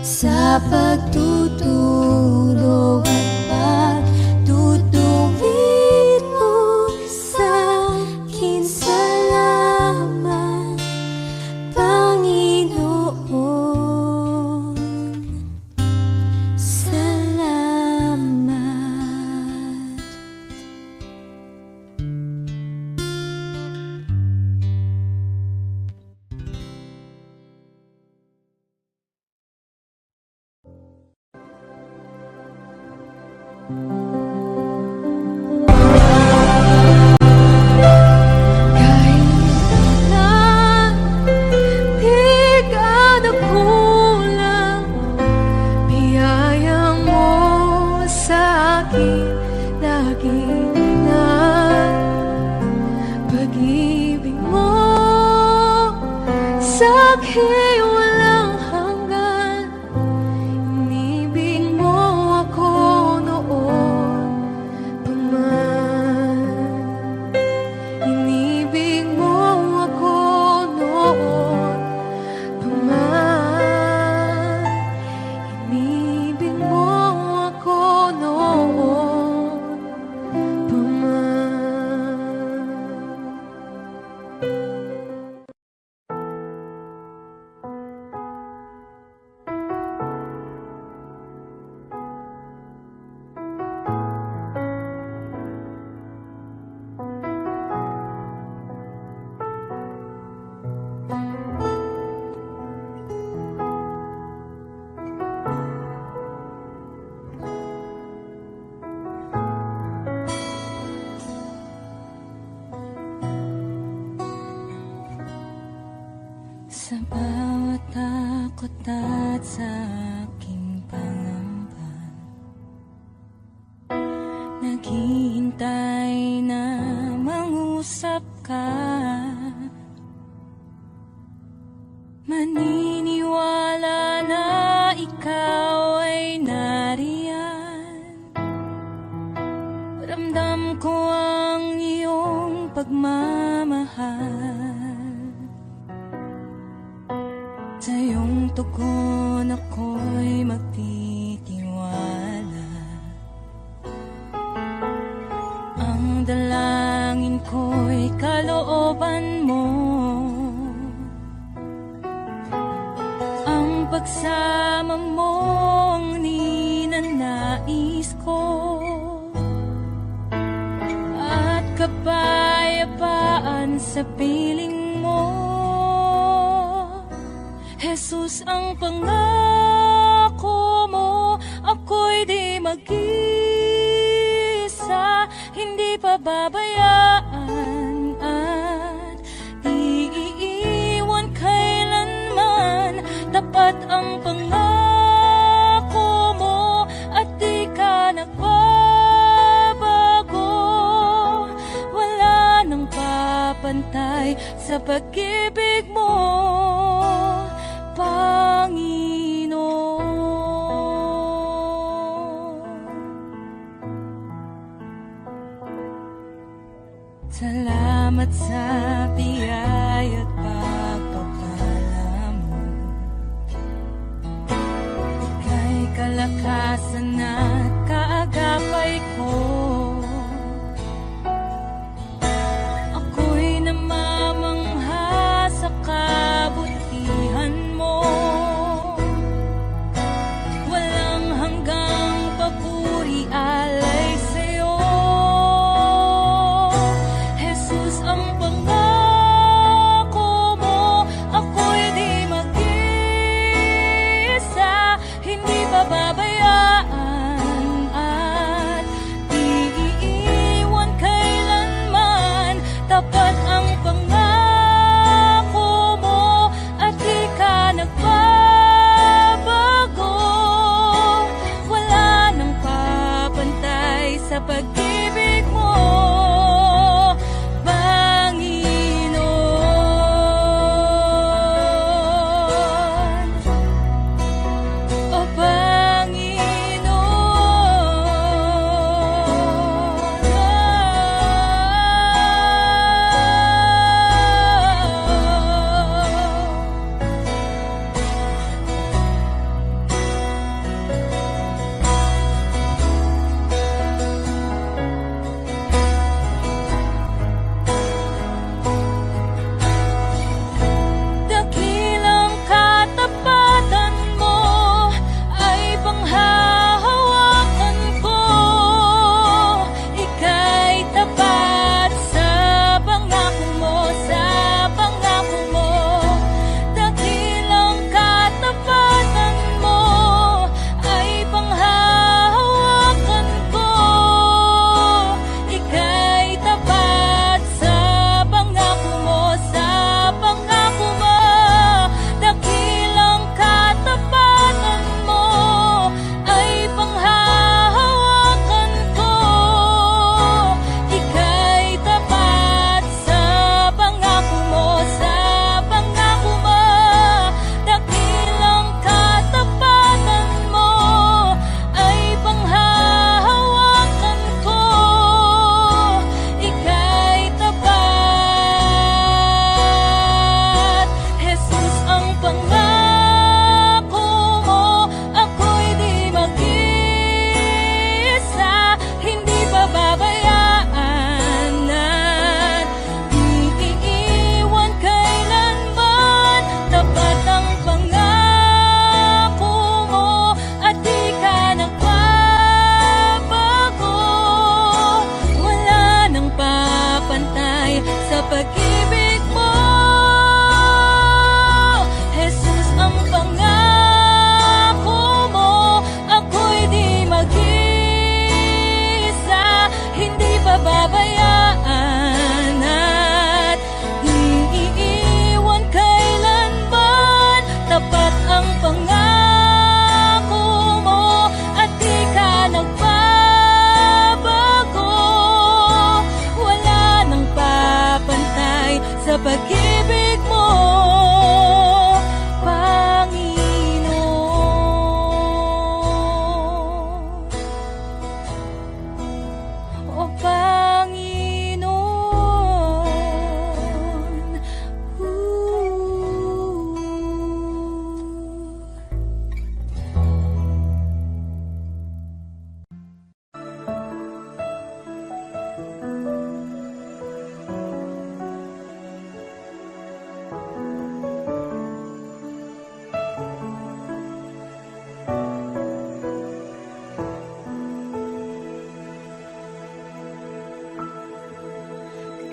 Speaker 6: sa pagtuturo at pagtutuwid mo sa'kin. Salamat, Panginoon, salamat. Kailan di ka nagkulang, biyaya mo sa akin lagi na, pag-ibig mo sa akin walang hanggan. Inibig mo ako noon pa man, inibig mo ako noon pa man, inibig mo ako noon pa man. Sa bawat takot at sa aking pangamba, naghihintay na mangusap ka. Maniniwala na ikaw ay nariyan. Ramdam ko ang iyong pagmamahal. Sa iyong tugon ako'y magtitiwala. Ang dalangin ko'y kalooban mo. Ang pagsama mo ang ninanais ko. At kapayapaan sa piling mo. Jesus, ang pangako mo, ako'y di mag-isa, hindi pababayaan at di iiwan kailanman. Tapat ang pangako mo at di ka nagbabago. Wala nang papantay sa pag-ibig mo, Panginoon. Salamat sa biyaya at pagpapala mo. Ika'y kalakasan at kaagapay ko. Ako'y namamangha sa kabutihan mo. Walang hanggang papuri alay sa'yo. Jesus, ang pangako mo, ako'y di mag-isa, hindi pababayaan at di iiwan kailanman. Tapat ang pangako mo at di ka nagbabago. Wala nang papantay sa pag-ibig mo, Panginoon. O Panginoon.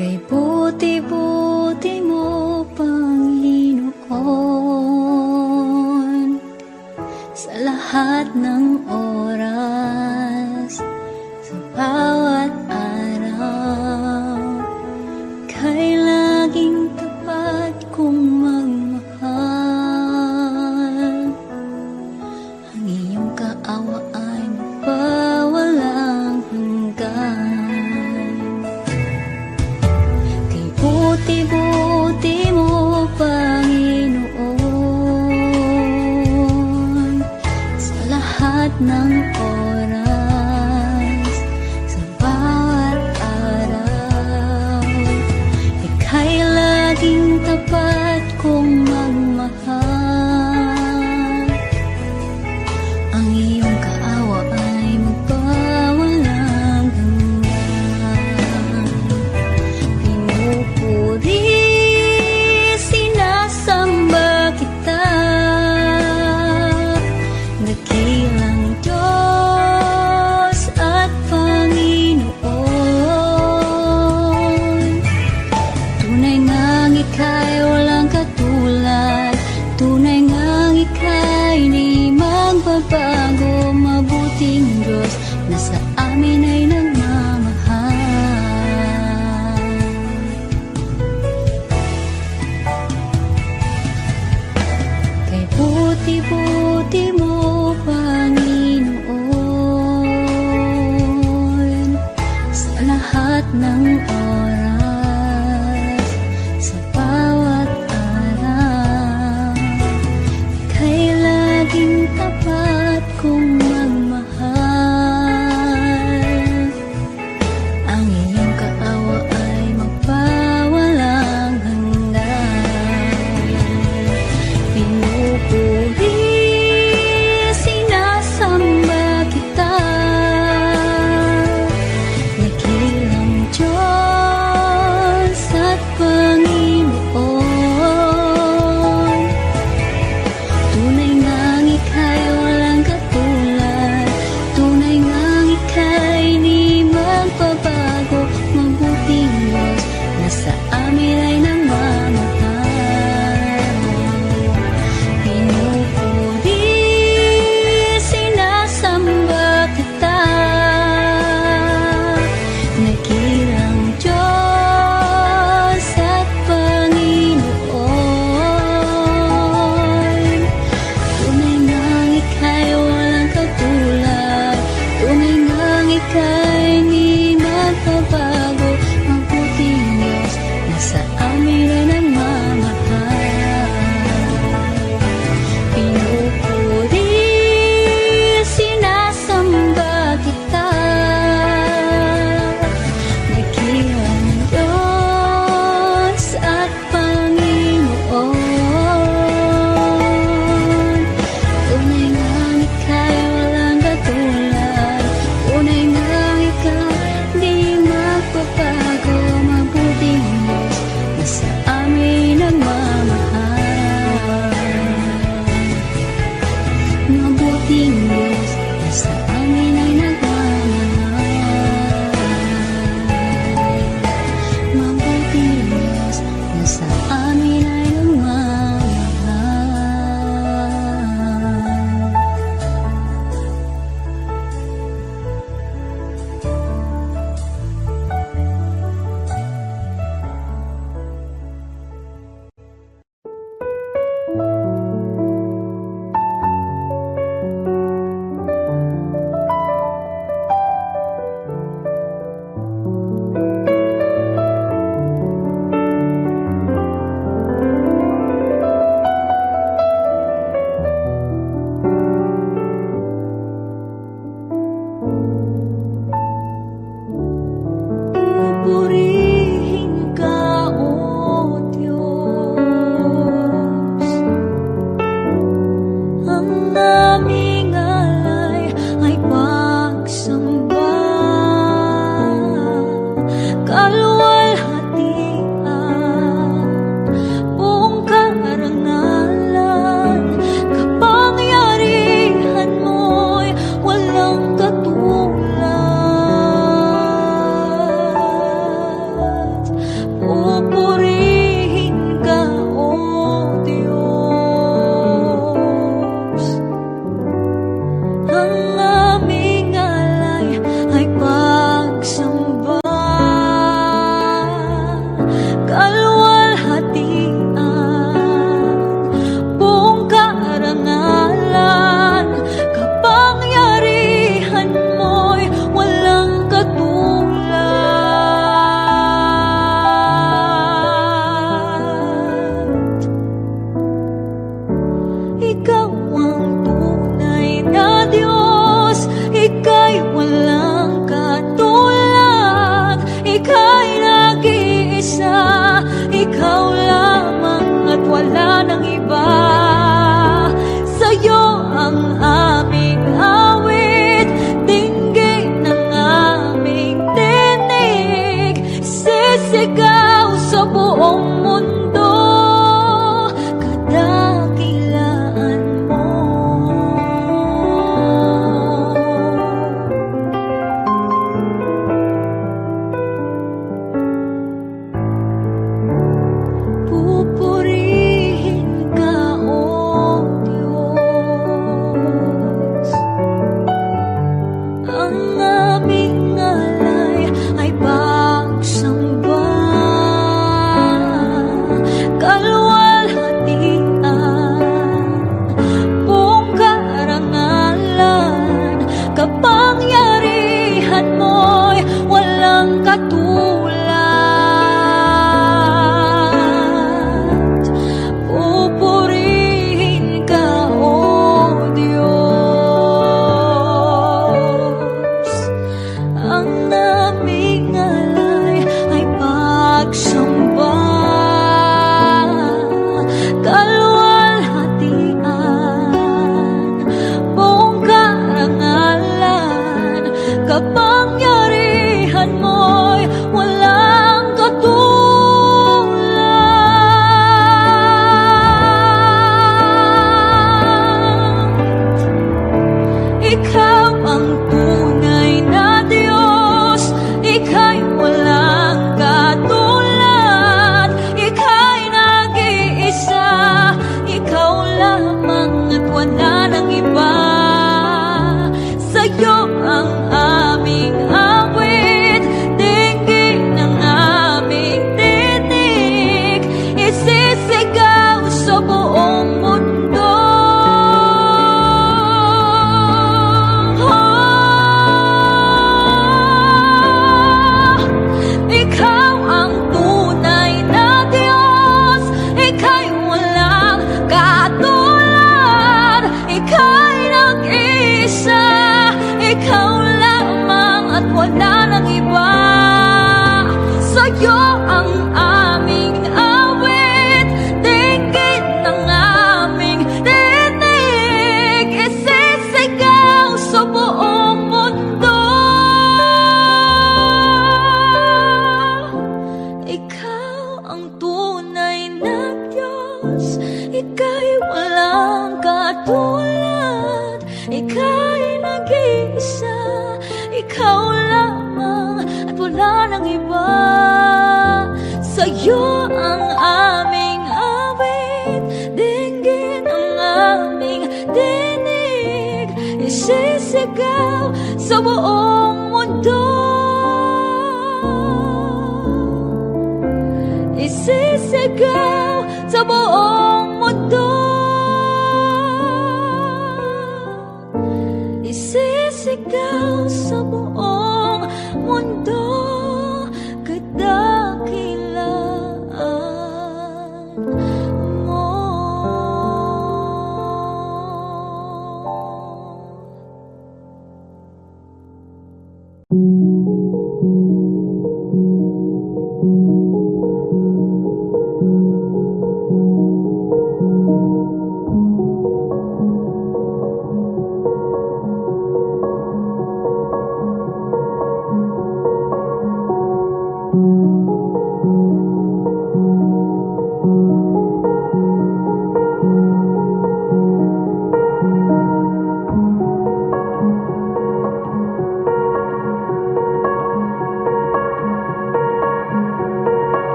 Speaker 4: Kay buti-buti mo, Panginoon, sa lahat ng oras, sa bawat araw, kay laging tapat kong magmahal. Ang iyong kaawa ay mapawalang hanggan. Kay buti-buti mo, Panginoon, sa lahat ng oras, sa bawat araw, ika'y laging tapat kong magmahal. Ang iyong kaawa ay magpawalang hanggan. Pinupuri, sinasamba kita, dakilang Diyos at Panginoon. Tunay ngang ika'y walang katulad, tunay ngang ika'y di magbabago. Mabuting Diyos na sa amin ay nagmamahal. Kay buti-buti mo, Panginoon, sa lahat ng oras, sa bawat araw, kay laging tapat kong magmahal. Ang iyong kaawa ay magpawalang hanggan. Pinupuri, sinasamba kita, dakilang Diyos at Panginoon. Tunay ngang ika'y walang katulad, tunay ngang ika'y di magbabago. Mabuting Diyos na sa amin ay nagmamahal. Pinupuri, sinasamba kita, dakilang Diyos at Panginoon. Tunay ngang ika'y walang katulad, tunay ngang ika'y di magbabago. Mabuting Diyos na sa amin ay nagmamahal. Pinupuri, sinasamba kita, dakilang Diyos at Panginoon. Tunay ngang ika'y walang katulad, tunay ngang ika'y di magbabago.
Speaker 6: Ang aming alay ay pagsamba, kaluwalhatian, buong karangalan, kapangyarihan mo'y walang katulad. Ikaw ang tunay na Diyos, ika'y walang katulad, ika'y nag-iisa, ikaw lamang at wala nang iba. Sa'yo ang aming awit, dinggin ang aming tinig, isisigaw sa buong mundo. Ikaw ang tunay na Diyos, ika'y walang katulad, ika'y nag-iisa, ikaw lamang at wala nang iba. Sa'yo ang aming awit, dinggin ang aming tinig, isisigaw sa buong mundo. Ikaw ang tunay na Diyos, ika'y walang katulad, ika'y nag-iisa, ikaw lamang at wala nang iba. Sa'yo ang aming awit, dinggin ang aming tinig, isisigaw sa buong mundo. Isisigaw sa buong mundo. Isisigaw sa buong mundo, kadakilaan mo.